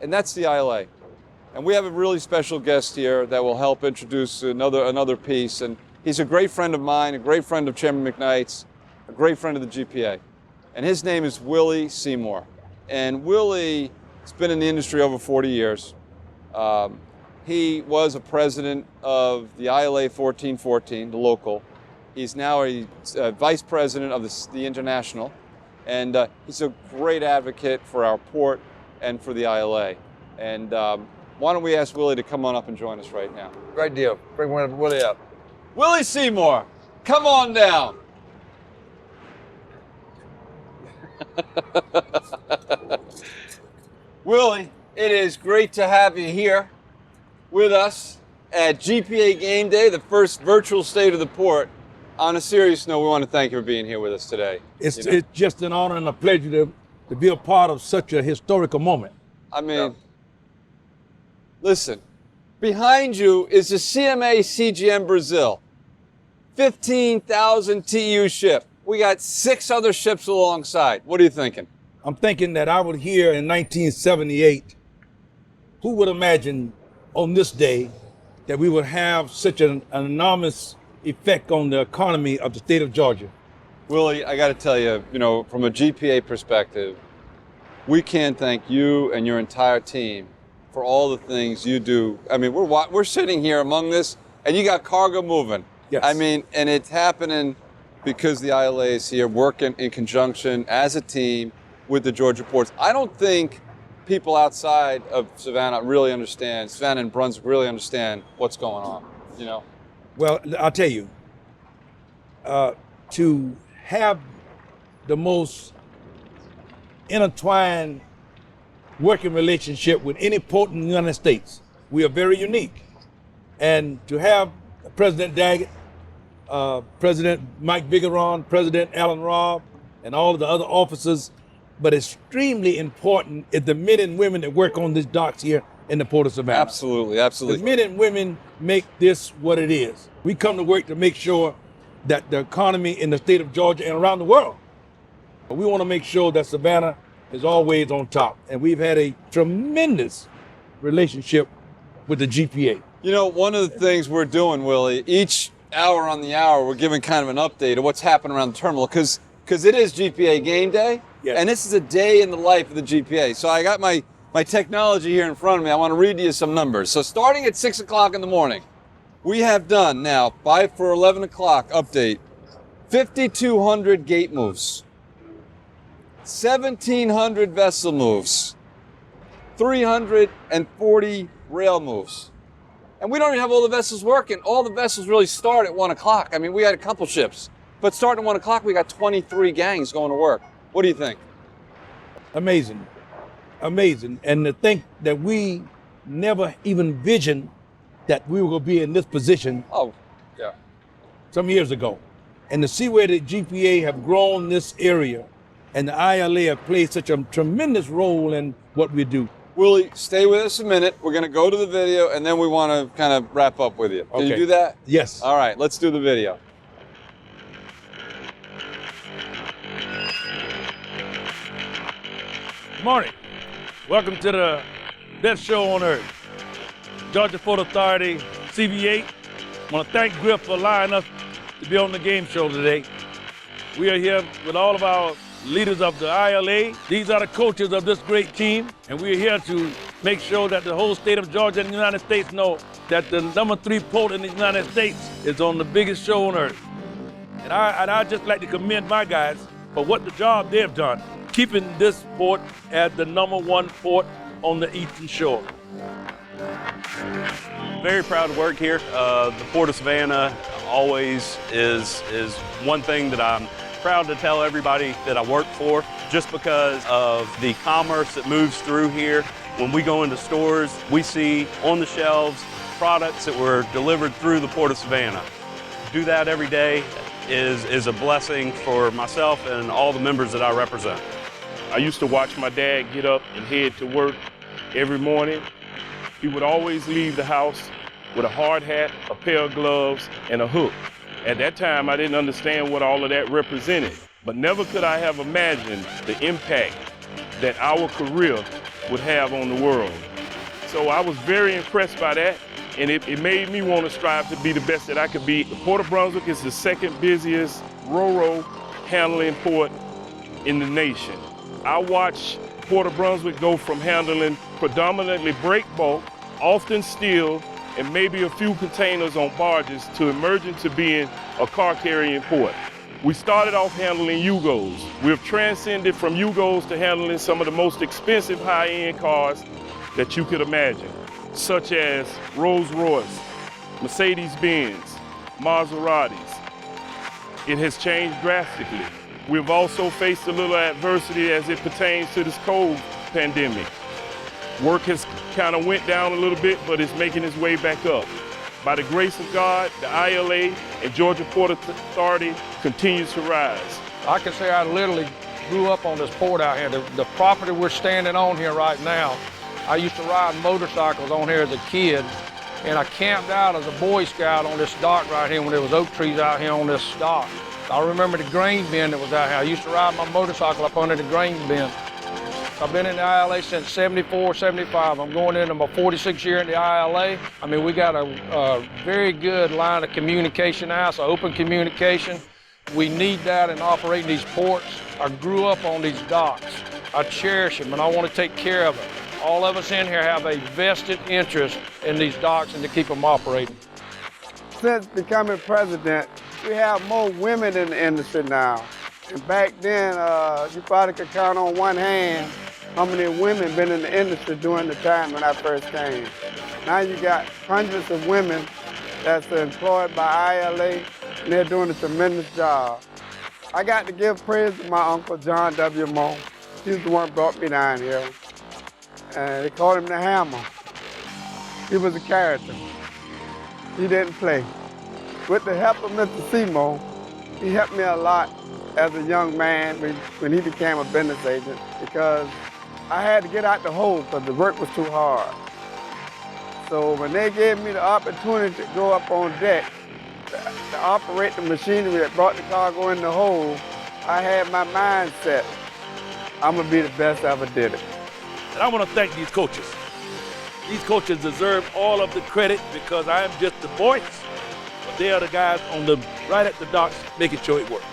that's the ILA. And we have a really special guest here that will help introduce another piece. And he's a great friend of mine, a great friend of Chairman McKnight's, a great friend of the GPA. And his name is Willie Seymour. And Willie has been in the industry over 40 years. He was a president of the ILA 1414, the local. He's now a vice president of the international. And he's a great advocate for our port and for the ILA. And why don't we ask Willie to come on up and join us right now? Great deal. Bring Willie up. Willie Seymour, come on down. Willie, it is great to have you here with us at GPA Game Day, the first virtual state of the port. On a serious note, we want to thank you for being here with us today. It's just an honor and a pleasure to be a part of such a historical moment. I mean, listen, behind you is the CMA CGM Brazil, 15,000 TEU ship. We got 6 other ships alongside. What are you thinking? I'm thinking that I was here in 1978. Who would imagine on this day that we would have such an enormous effect on the economy of the state of Georgia? Willie, I got to tell you, from a GPA perspective, we can't thank you and your entire team for all the things you do. I mean, we're sitting here among this, and you got cargo moving. Yes. I mean, and it's happening because the ILA is here working in conjunction as a team with the Georgia ports. I don't think people outside of Savannah really understand, Savannah and Brunswick really understand what's going on, Well, I'll tell you, to have the most intertwined working relationship with any port in the United States, we are very unique. And to have President Daggett, President Mike Vigeron, President Alan Robb, and all of the other officers, but extremely important is the men and women that work on these docks here in the Port of Savannah. Absolutely, absolutely. The men and women make this what it is. We come to work to make sure that the economy in the state of Georgia and around the world, we want to make sure that Savannah is always on top. And we've had a tremendous relationship with the GPA. One of the things we're doing, Willie, each hour on the hour, we're giving kind of an update of what's happening around the terminal, because it is GPA Game Day, and this is a day in the life of the GPA. So I got my technology here in front of me. I want to read to you some numbers. So starting at 6 o'clock in the morning, we have done now, for 11 o'clock update, 5,200 gate moves, 1,700 vessel moves, 340 rail moves. And we don't even have all the vessels working. All the vessels really start at 1 o'clock. I mean, we had a couple ships, but starting at 1 o'clock, we got 23 gangs going to work. What do you think? Amazing, amazing. And to think that we never even envisioned that we were going to be in this position. Oh, yeah. Some years ago. And to see where the GPA have grown this area and the ILA have played such a tremendous role in what we do. Willie, stay with us a minute. We're going to go to the video, and then we want to kind of wrap up with you. Can you do that? Yes. All right, let's do the video. Good morning. Welcome to the best show on earth. Georgia Port Authority, CV8. I want to thank Griff for allowing us to be on the game show today. We are here with all of our leaders of the ILA. These are the coaches of this great team, and we're here to make sure that the whole state of Georgia and the United States know that the #3 port in the United States is on the biggest show on earth. And I'd just like to commend my guys for what the job they've done, keeping this port as the #1 port on the Eastern Shore. Very proud to work here. The Port of Savannah always is one thing that I'm proud to tell everybody that I work for, just because of the commerce that moves through here. When we go into stores, we see on the shelves products that were delivered through the Port of Savannah. Do that every day is a blessing for myself and all the members that I represent. I used to watch my dad get up and head to work every morning. He would always leave the house with a hard hat, a pair of gloves, and a hook. At that time, I didn't understand what all of that represented, but never could I have imagined the impact that our career would have on the world. So I was very impressed by that, and it made me want to strive to be the best that I could be. The Port of Brunswick is the second busiest ro-ro handling port in the nation. I watched Port of Brunswick go from handling predominantly break bulk, often steel, and maybe a few containers on barges, to emerging to being a car carrying port. We started off handling Yugos. We've transcended from Yugos to handling some of the most expensive high-end cars that you could imagine, such as Rolls-Royce, Mercedes-Benz, Maseratis. It has changed drastically. We've also faced a little adversity as it pertains to this COVID pandemic. Work has kind of went down a little bit, but it's making its way back up. By the grace of God, the ILA and Georgia Port Authority continues to rise. I can say I literally grew up on this port out here. The property we're standing on here right now, I used to ride motorcycles on here as a kid, and I camped out as a Boy Scout on this dock right here when there was oak trees out here on this dock. I remember the grain bin that was out here. I used to ride my motorcycle up under the grain bin. I've been in the ILA since 74, 75. I'm going into my 46th year in the ILA. I mean, we got a very good line of communication now, so open communication. We need that in operating these ports. I grew up on these docks. I cherish them, and I want to take care of them. All of us in here have a vested interest in these docks and to keep them operating. Since becoming president, we have more women in the industry now. And back then, you probably could count on one hand how many women been in the industry during the time when I first came. Now you got hundreds of women that's employed by ILA, and they're doing a tremendous job. I got to give praise to my uncle, John W. Moe. He's the one who brought me down here. And they called him the Hammer. He was a character. He didn't play. With the help of Mr. Seymour, he helped me a lot as a young man when he became a business agent, because I had to get out the hole because the work was too hard. So when they gave me the opportunity to go up on deck to operate the machinery that brought the cargo in the hole, I had my mind set. I'm gonna be the best I ever did it. And I want to thank these coaches. These coaches deserve all of the credit because I am just the voice, but they are the guys right at the docks making sure it works.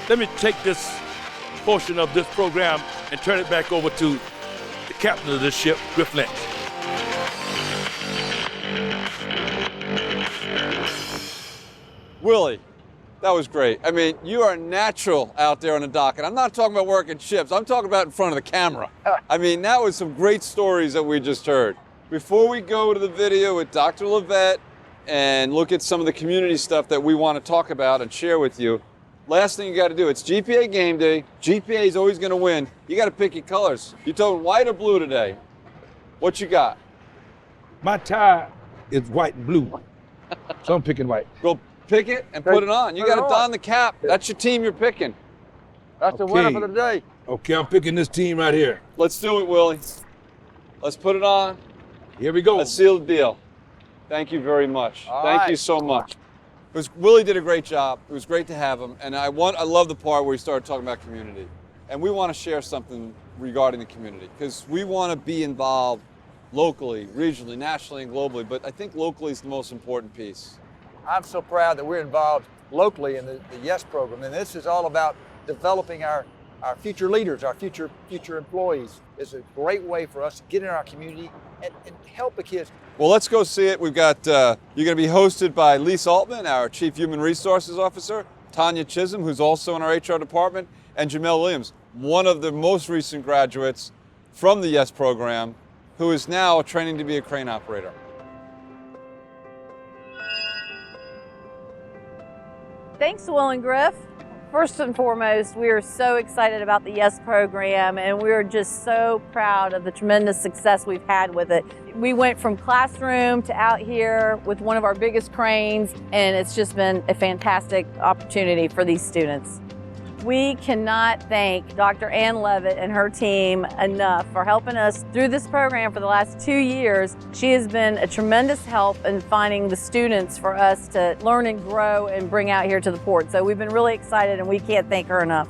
Let me take this portion of this program and turn it back over to the captain of this ship, Griff Lynch. Willie, that was great. I mean, you are natural out there on the dock, and I'm not talking about working ships. I'm talking about in front of the camera. I mean, that was some great stories that we just heard. Before we go to the video with Dr. Levette and look at some of the community stuff that we want to talk about and share with you, last thing you got to do, it's GPA game day. GPA is always going to win. You got to pick your colors. You told white or blue today? What you got? My tie is white and blue, so I'm picking white. Go pick it and put it on. You got to don the cap. That's your team you're picking. That's the winner for the day. Okay, I'm picking this team right here. Let's do it, Willie. Let's put it on. Here we go. Let's seal the deal. Thank you very much. Thank you so much. Willie did a great job. It was great to have him. And I love the part where he started talking about community. And we want to share something regarding the community because we want to be involved locally, regionally, nationally, and globally. But I think locally is the most important piece. I'm so proud that we're involved locally in the YES program. And this is all about developing our future leaders, our future employees. It's a great way for us to get in our community and help the kids. Well, let's go see it. We've got, you're going to be hosted by Lisa Altman, our Chief Human Resources Officer, Tanya Chisholm, who's also in our HR department, and Jamel Williams, one of the most recent graduates from the YES program, who is now training to be a crane operator. Thanks, Will and Griff. First and foremost, we are so excited about the YES program, and we're just so proud of the tremendous success we've had with it. We went from classroom to out here with one of our biggest cranes, and it's just been a fantastic opportunity for these students. We cannot thank Dr. Ann Levitt and her team enough for helping us through this program for the last 2 years. She has been a tremendous help in finding the students for us to learn and grow and bring out here to the port. So we've been really excited and we can't thank her enough.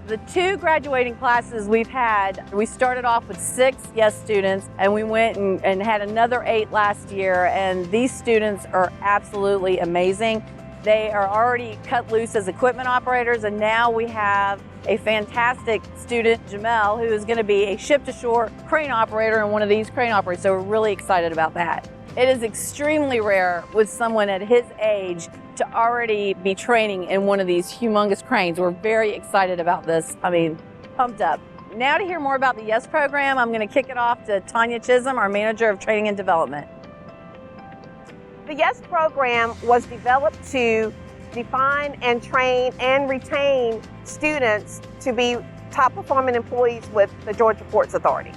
The 2 graduating classes we've had, we started off with 6 YES students and we went and had another 8 last year, and these students are absolutely amazing. They are already cut loose as equipment operators, and now we have a fantastic student, Jamel, who is going to be a ship-to-shore crane operator and one of these crane operators, so we're really excited about that. It is extremely rare with someone at his age to already be training in one of these humongous cranes. We're very excited about this. I mean, pumped up. Now to hear more about the YES program, I'm going to kick it off to Tanya Chisholm, our Manager of Training and Development. The YES program was developed to define and train and retain students to be top performing employees with the Georgia Ports Authority.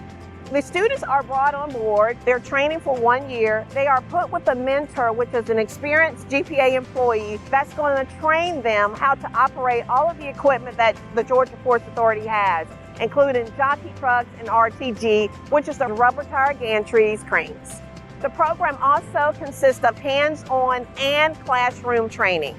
The students are brought on board, they're training for 1 year, they are put with a mentor, which is an experienced GPA employee that's going to train them how to operate all of the equipment that the Georgia Ports Authority has, including jockey trucks and RTG, which is the rubber tire gantries cranes. The program also consists of hands-on and classroom training.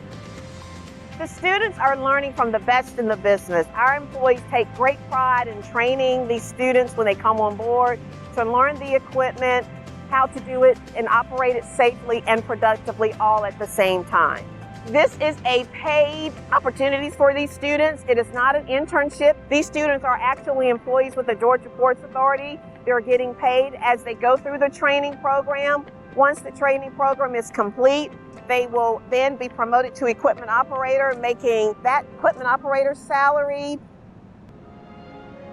The students are learning from the best in the business. Our employees take great pride in training these students when they come on board to learn the equipment, how to do it and operate it safely and productively all at the same time. This is a paid opportunity for these students. It is not an internship. These students are actually employees with the Georgia Ports Authority. They're getting paid as they go through the training program. Once the training program is complete, they will then be promoted to equipment operator, making that equipment operator's salary.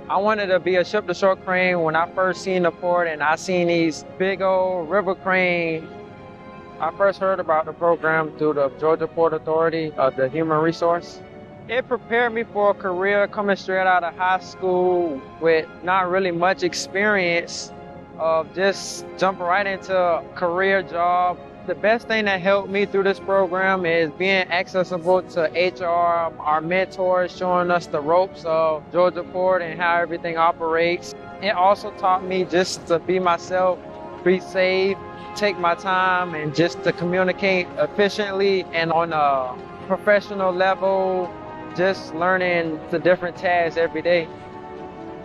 I wanted to be a ship-to-shore crane when I first seen the port, and I seen these big old river cranes. I first heard about the program through the Georgia Port Authority, the Human Resource. It prepared me for a career coming straight out of high school with not really much experience of just jumping right into a career job. The best thing that helped me through this program is being accessible to HR, our mentors showing us the ropes of Georgia Port and how everything operates. It also taught me just to be myself, be safe, take my time, and just to communicate efficiently and on a professional level, just learning the different tasks every day.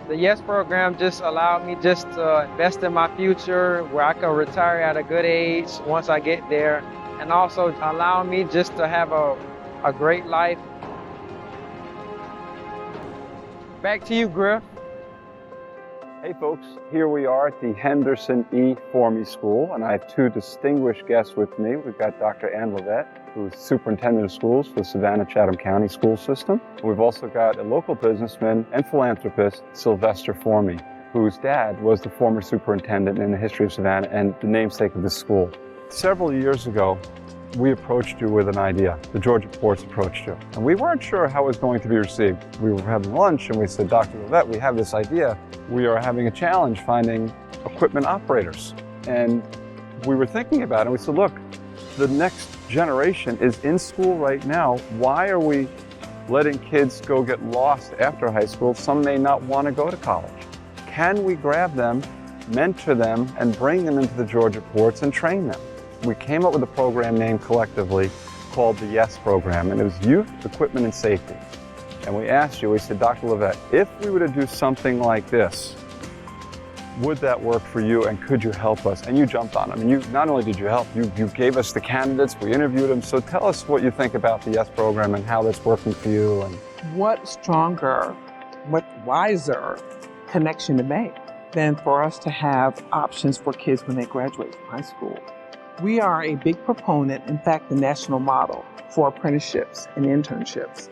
The YES program just allowed me just to invest in my future where I can retire at a good age once I get there, and also allow me just to have a great life. Back to you, Griff. Hey folks, here we are at the Henderson E. Formey School, and I have 2 distinguished guests with me. We've got Dr. Ann Levitt, who is Superintendent of Schools for the Savannah-Chatham County School System. We've also got a local businessman and philanthropist, Sylvester Formey, whose dad was the former superintendent in the history of Savannah and the namesake of this school. Several years ago, we approached you with an idea. The Georgia Ports approached you. And we weren't sure how it was going to be received. We were having lunch and we said, Dr. Levette, we have this idea. We are having a challenge finding equipment operators. And we were thinking about it and we said, look, the next generation is in school right now. Why are we letting kids go get lost after high school? Some may not want to go to college. Can we grab them, mentor them, and bring them into the Georgia Ports and train them? We came up with a program named collectively called the YES program, and it was Youth, Equipment, and Safety. And we asked you, we said, Dr. Levette, if we were to do something like this, would that work for you and could you help us? And you jumped on them. And you not only did you help, you gave us the candidates, we interviewed them. So tell us what you think about the YES program and how that's working for you. And what stronger, what wiser connection to make than for us to have options for kids when they graduate from high school. We are a big proponent, in fact, the national model for apprenticeships and internships,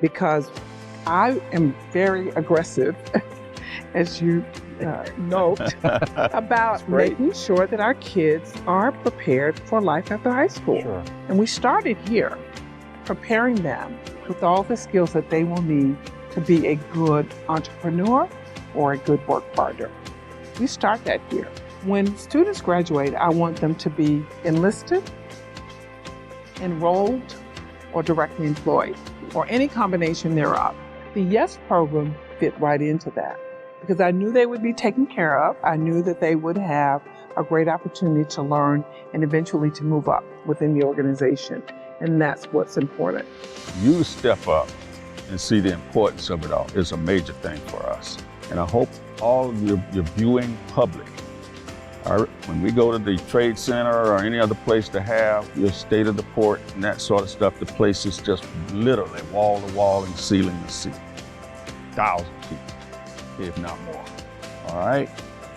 because I am very aggressive, as you note, about making sure that our kids are prepared for life after high school. Sure. And we started here, preparing them with all the skills that they will need to be a good entrepreneur or a good work partner. We start that here. When students graduate, I want them to be enlisted, enrolled, or directly employed, or any combination thereof. The YES program fit right into that because I knew they would be taken care of. I knew that they would have a great opportunity to learn and eventually to move up within the organization. And that's what's important. You step up and see the importance of it all is a major thing for us. And I hope all of your viewing public, when we go to the trade center or any other place to have your state of the port and that sort of stuff, the place is just literally wall to wall and ceiling to ceiling. 1,000 people, if not more. All right?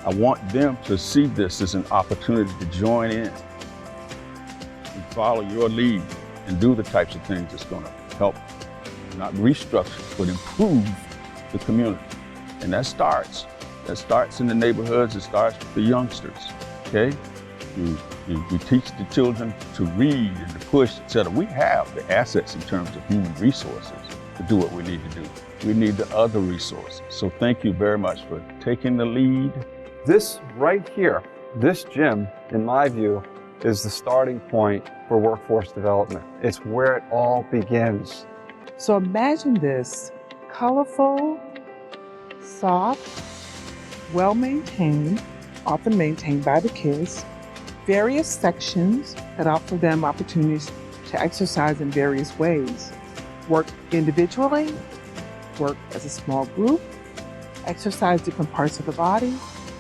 I want them to see this as an opportunity to join in and follow your lead and do the types of things that's going to help, not restructure, but improve the community. And that starts in the neighborhoods, it starts with the youngsters, okay? You teach the children to read and to push, et cetera. We have the assets in terms of human resources to do what we need to do. We need the other resources. So thank you very much for taking the lead. this right here, this gym, in my view, is the starting point for workforce development. It's where it all begins. So imagine this colorful, soft, well-maintained, often maintained by the kids, various sections that offer them opportunities to exercise in various ways. Work individually, work as a small group, exercise different parts of the body,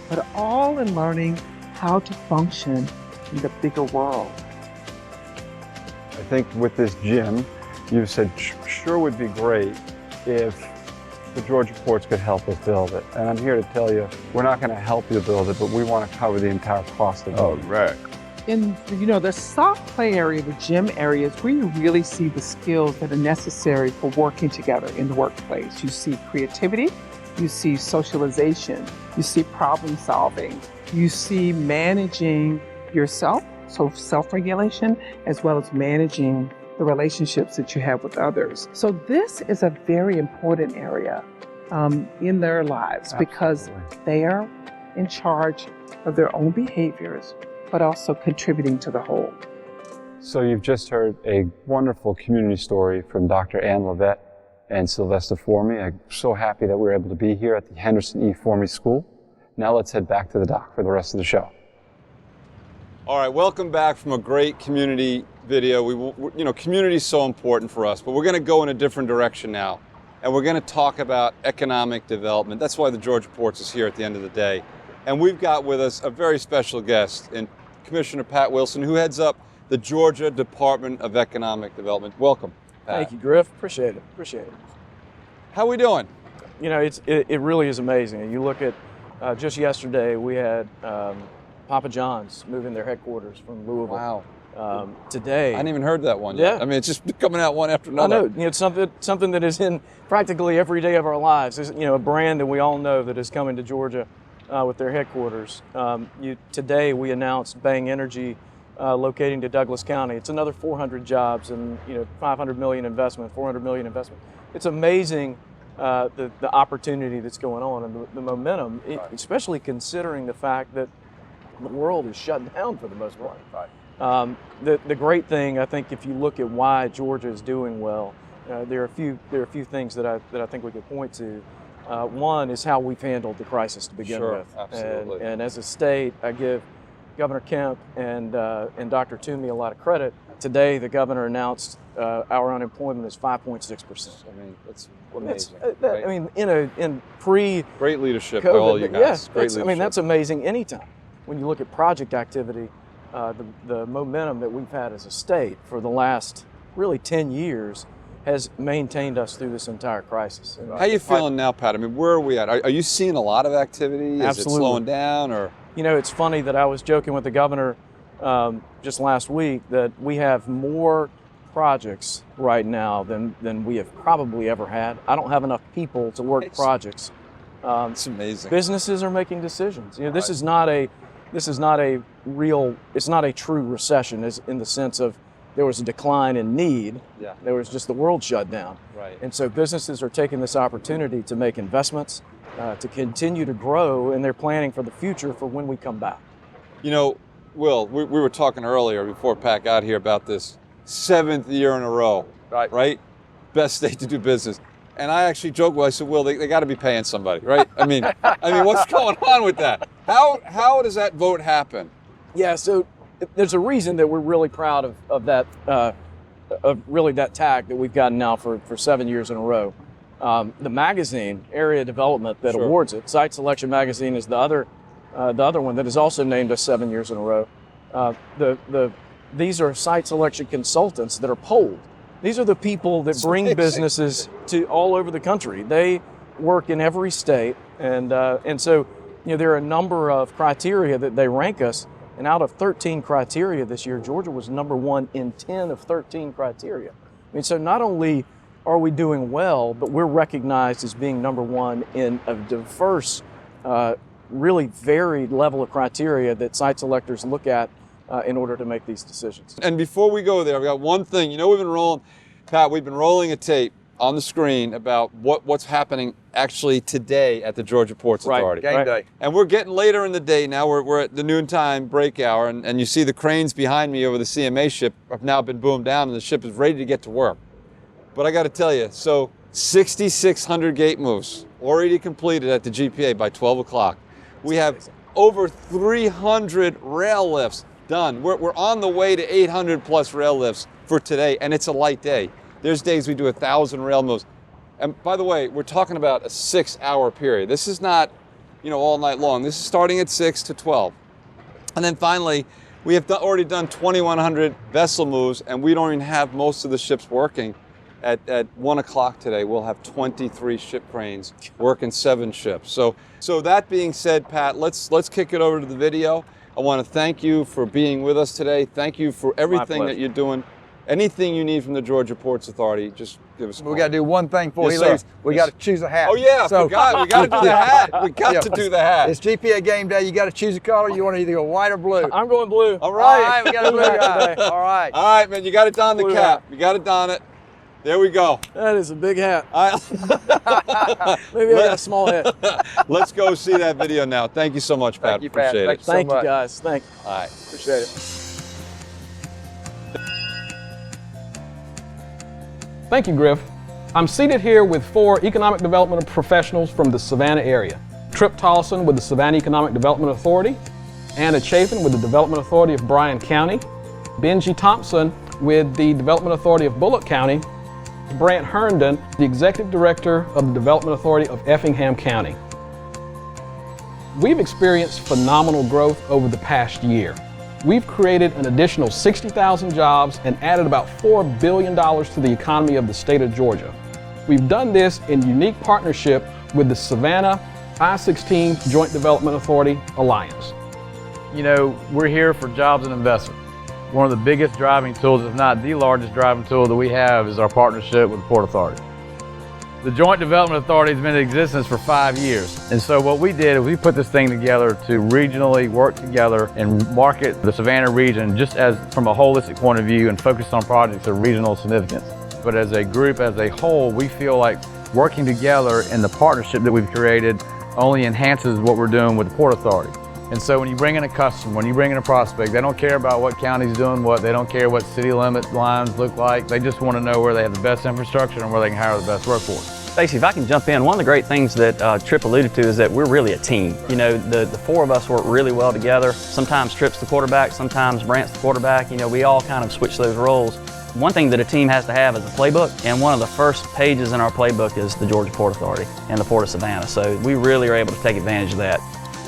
but all in learning how to function in the bigger world. I think with this gym, you said sure would be great if the Georgia Ports could help us build it. And I'm here to tell you, we're not going to help you build it, but we want to cover the entire cost of it. Oh, right. In the soft play area, the gym areas, where you really see the skills that are necessary for working together in the workplace. You see creativity, you see socialization, you see problem solving, you see managing yourself, so self-regulation, as well as managing the relationships that you have with others. So this is a very important area in their lives. Absolutely. Because they are in charge of their own behaviors, but also contributing to the whole. So you've just heard a wonderful community story from Dr. Ann Levette and Sylvester Formey. I'm so happy that we're able to be here at the Henderson E. Formey School. Now let's head back to the dock for the rest of the show. All right, welcome back from a great community video. Community is so important for us, but we're going to go in a different direction now, and we're going to talk about economic development. That's why the Georgia Ports is here at the end of the day. And we've got with us a very special guest, in Commissioner Pat Wilson, who heads up the Georgia Department of Economic Development. Welcome, Pat. Thank you, Griff. Appreciate it. How we doing? It really is amazing. You look at just yesterday, we had Papa John's moving their headquarters from Louisville. Wow. Today, I hadn't even heard that one yet. Yeah. I mean, it's just coming out one after another. I know. It's something that is in practically every day of our lives. It's, a brand that we all know that is coming to Georgia with their headquarters. Today we announced Bang Energy locating to Douglas County. It's another 400 jobs and 500 million investment, 400 million investment. It's amazing the opportunity that's going on and the momentum, especially considering the fact that the world is shut down for the most part. The great thing, I think, if you look at why Georgia is doing well, there are a few things that I think we could point to. One is how we've handled the crisis to begin with. Absolutely. And as a state, I give Governor Kemp and Dr. Toomey a lot of credit. Today, the governor announced our unemployment is 5.6%. I mean, that's amazing. I mean, in great leadership by all you guys. Great leadership. I mean, that's amazing anytime. When you look at project activity, the momentum that we've had as a state for the last really 10 years has maintained us through this entire crisis. How are you feeling now, Pat? I mean, where are we at? Are you seeing a lot of activity? Absolutely. Is it slowing down, or? It's funny that I was joking with the governor just last week that we have more projects right now than we have probably ever had. I don't have enough people to work projects. It's amazing. Businesses are making decisions. This is not a real. It's not a true recession, as in the sense of there was a decline in need. Yeah. There was just the world shut down. Right. And so businesses are taking this opportunity to make investments, to continue to grow, and they're planning for the future for when we come back. Will, we were talking earlier before Pat got here about this 7th year in a row, right? Best state to do business. And I actually joked, I said, Will, they got to be paying somebody, right? I mean, what's going on with that? How does that vote happen? Yeah, so there's a reason that we're really proud of that, of really that tag that we've gotten now for 7 years in a row. The magazine, Area Development, that awards it, Site Selection Magazine is the other one that has also named us 7 years in a row. These are site selection consultants that are polled. These are the people that bring businesses to all over the country. They work in every state, and so there are a number of criteria that they rank us. And out of 13 criteria this year, Georgia was #1 in 10 of 13 criteria. I mean, so not only are we doing well, but we're recognized as being #1 in a diverse, really varied level of criteria that site selectors look at in order to make these decisions. And before we go there, I've got one thing. We've been rolling a tape on the screen about what's happening actually today at the Georgia Ports Authority. Game day. And we're getting later in the day now. We're at the noontime break hour, and you see the cranes behind me over the CMA ship have now been boomed down, and the ship is ready to get to work. But I got to tell you, so 6,600 gate moves already completed at the GPA by 12 o'clock. We have over 300 rail lifts done. We're on the way to 800 plus rail lifts for today, and it's a light day. There's days we do 1,000 rail moves. And by the way, we're talking about a 6-hour period. This is not, all night long. This is starting at 6 to 12. And then finally, we have already done 2,100 vessel moves, and we don't even have most of the ships working. At 1 o'clock today, we'll have 23 ship cranes working 7 ships. So that being said, Pat, let's kick it over to the video. I want to thank you for being with us today. Thank you for everything that you're doing. Anything you need from the Georgia Ports Authority, just give us a call. We got to do one thing before he leaves. We got to choose a hat. Oh yeah, I forgot. We got to do the hat. We got to do the hat. It's GPA game day. You got to choose a color. You want to either go white or blue. I'm going blue. All right. All right, we got a blue guy. All right. All right, man. You got to don the cap. You got to don it. There we go. That is a big hat. Maybe I got a small head. Let's go see that video now. Thank you so much, Pat. Thank you, Pat. Appreciate it. Thank you, guys. Thank you. All right. Appreciate it. Thank you, Griff. I'm seated here with 4 economic development professionals from the Savannah area. Trip Tolleson with the Savannah Economic Development Authority, Anna Chafin with the Development Authority of Bryan County, Benji Thompson with the Development Authority of Bullock County, Brant Herndon, the Executive Director of the Development Authority of Effingham County. We've experienced phenomenal growth over the past year. We've created an additional 60,000 jobs and added about $4 billion to the economy of the state of Georgia. We've done this in unique partnership with the Savannah I-16 Joint Development Authority Alliance. We're here for jobs and investment. One of the biggest driving tools, if not the largest driving tool that we have, is our partnership with the Port Authority. The Joint Development Authority has been in existence for 5 years. And so what we did is we put this thing together to regionally work together and market the Savannah region just as from a holistic point of view and focus on projects of regional significance. But as a group, as a whole, we feel like working together in the partnership that we've created only enhances what we're doing with the Port Authority. And so when you bring in a customer, when you bring in a prospect, they don't care about what county's doing what, they don't care what city limit lines look like, they just want to know where they have the best infrastructure and where they can hire the best workforce. Stacey, if I can jump in, one of the great things that Tripp alluded to is that we're really a team. You know, the four of us work really well together. Sometimes Tripp's the quarterback, sometimes Brant's the quarterback. You know, we all kind of switch those roles. One thing that a team has to have is a playbook, and one of the first pages in our playbook is the Georgia Port Authority and the Port of Savannah. So we really are able to take advantage of that.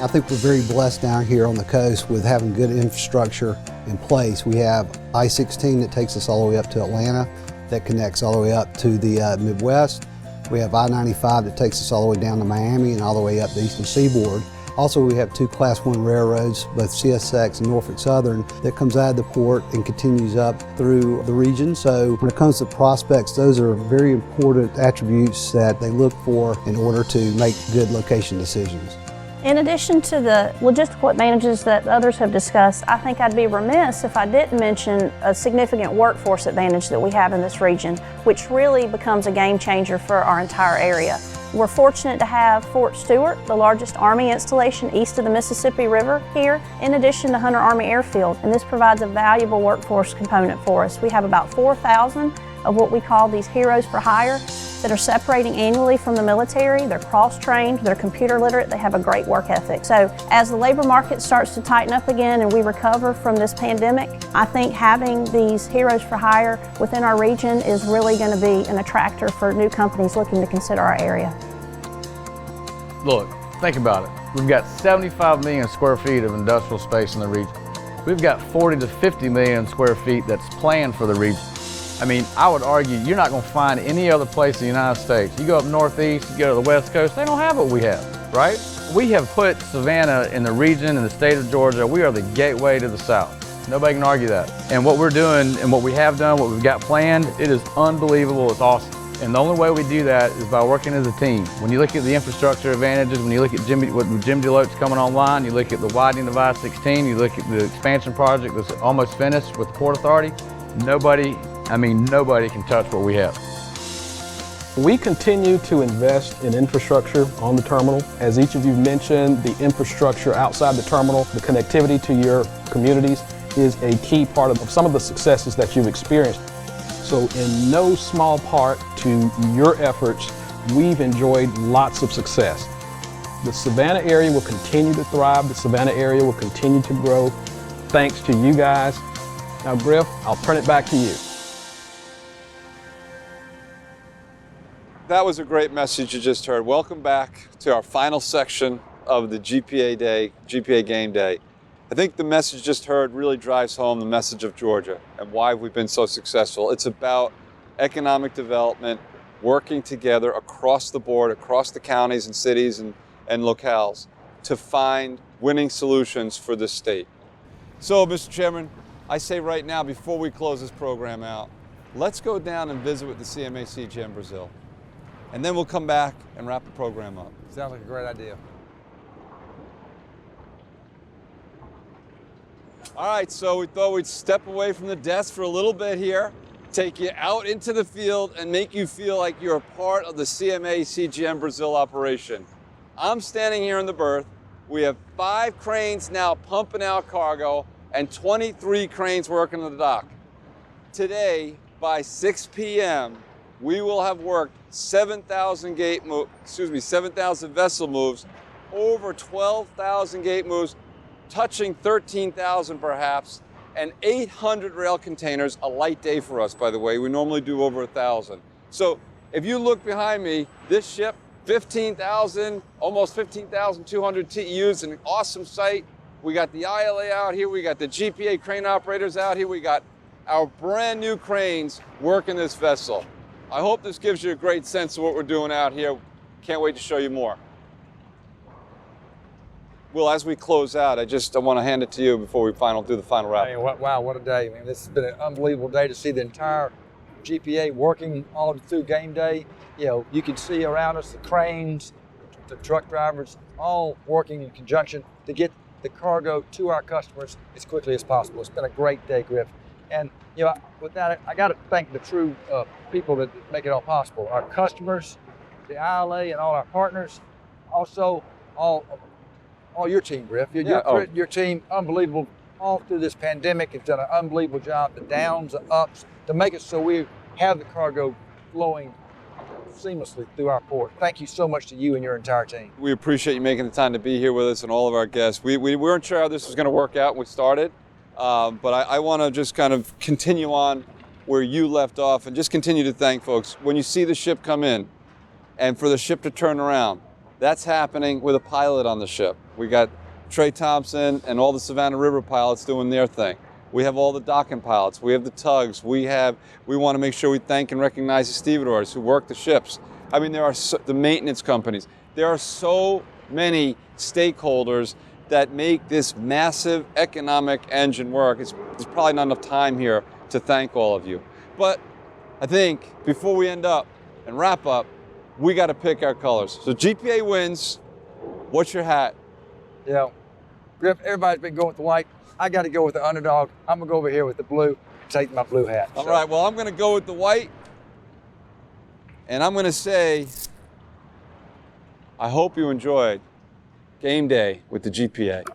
I think we're very blessed down here on the coast with having good infrastructure in place. We have I-16 that takes us all the way up to Atlanta, that connects all the way up to the Midwest. We have I-95 that takes us all the way down to Miami and all the way up the Eastern Seaboard. Also, we have 2 Class 1 railroads, both CSX and Norfolk Southern, that comes out of the port and continues up through the region. So when it comes to prospects, those are very important attributes that they look for in order to make good location decisions. In addition to the logistical advantages that others have discussed, I think I'd be remiss if I didn't mention a significant workforce advantage that we have in this region, which really becomes a game changer for our entire area. We're fortunate to have Fort Stewart, the largest Army installation east of the Mississippi River here, in addition to Hunter Army Airfield, and this provides a valuable workforce component for us. We have about 4,000 of what we call these heroes for hire that are separating annually from the military. They're cross-trained, they're computer literate, they have a great work ethic. So as the labor market starts to tighten up again and we recover from this pandemic, I think having these heroes for hire within our region is really going to be an attractor for new companies looking to consider our area. Look, think about it. We've got 75 million square feet of industrial space in the region. We've got 40 to 50 million square feet that's planned for the region. I mean, I would argue you're not going to find any other place in the United States. You go up northeast, you go to the West Coast, they don't have what we have, right? We have put Savannah in the region, in the state of Georgia. We are the gateway to the South. Nobody can argue that. And what we're doing and what we have done, what we've got planned, it is unbelievable, it's awesome. And the only way we do that is by working as a team. When you look at the infrastructure advantages, when you look at Jim DeLoach's coming online, you look at the widening of I-16, you look at the expansion project that's almost finished with the Port Authority, nobody can touch what we have. We continue to invest in infrastructure on the terminal. As each of you mentioned, the infrastructure outside the terminal, the connectivity to your communities is a key part of some of the successes that you've experienced. So in no small part to your efforts, we've enjoyed lots of success. The Savannah area will continue to thrive. The Savannah area will continue to grow thanks to you guys. Now, Griff, I'll turn it back to you. That was a great message you just heard. Welcome back to our final section of the GPA Game Day. I think the message just heard really drives home the message of Georgia and why we've been so successful. It's about economic development, working together across the board, across the counties and cities and locales to find winning solutions for the state. So, Mr. Chairman, I say right now, before we close this program out, let's go down and visit with the CMA CGM Brazil. And then we'll come back and wrap the program up. Sounds like a great idea. All right, so we thought we'd step away from the desk for a little bit here, take you out into the field and make you feel like you're a part of the CMA CGM Brazil operation. I'm standing here in the berth. We have 5 cranes now pumping out cargo and 23 cranes working on the dock. Today, by 6 p.m., we will have worked 7,000 vessel moves, over 12,000 gate moves, touching 13,000 perhaps, and 800 rail containers, a light day for us, by the way. We normally do over 1,000. So if you look behind me, this ship, 15,000, almost 15,200 TEUs, an awesome site. We got the ILA out here, we got the GPA crane operators out here, we got our brand new cranes working this vessel. I hope this gives you a great sense of what we're doing out here. Can't wait to show you more. Well, as we close out, I want to hand it to you before we do the final wrap. I mean, wow, what a day. I mean, this has been an unbelievable day to see the entire GPA working all through game day. You know, you can see around us the cranes, the truck drivers, all working in conjunction to get the cargo to our customers as quickly as possible. It's been a great day, Griff. And you know, with that, I got to thank the true people that make it all possible. Our customers, the ILA, and all our partners. Also, all your team, Griff. Your team, unbelievable. All through this pandemic, it's done an unbelievable job. The downs, the ups, to make it so we have the cargo flowing seamlessly through our port. Thank you so much to you and your entire team. We appreciate you making the time to be here with us and all of our guests. We weren't sure how this was going to work out when we started, but I want to just kind of continue on where you left off and just continue to thank folks. When you see the ship come in and for the ship to turn around, that's happening with a pilot on the ship. We got Trey Thompson and all the Savannah River pilots doing their thing. We have all the docking pilots. We have the tugs. We want to make sure we thank and recognize the stevedores who work the ships. I mean, there are the maintenance companies. There are so many stakeholders that make this massive economic engine work. There's probably not enough time here to thank all of you. But I think before we end up and wrap up, we got to pick our colors. So GPA wins. What's your hat? Yeah, Griff, everybody's been going with the white. I got to go with the underdog. I'm going to go over here with the blue, take my blue hat. All right, well, I'm going to go with the white. And I'm going to say, I hope you enjoyed game day with the GPA.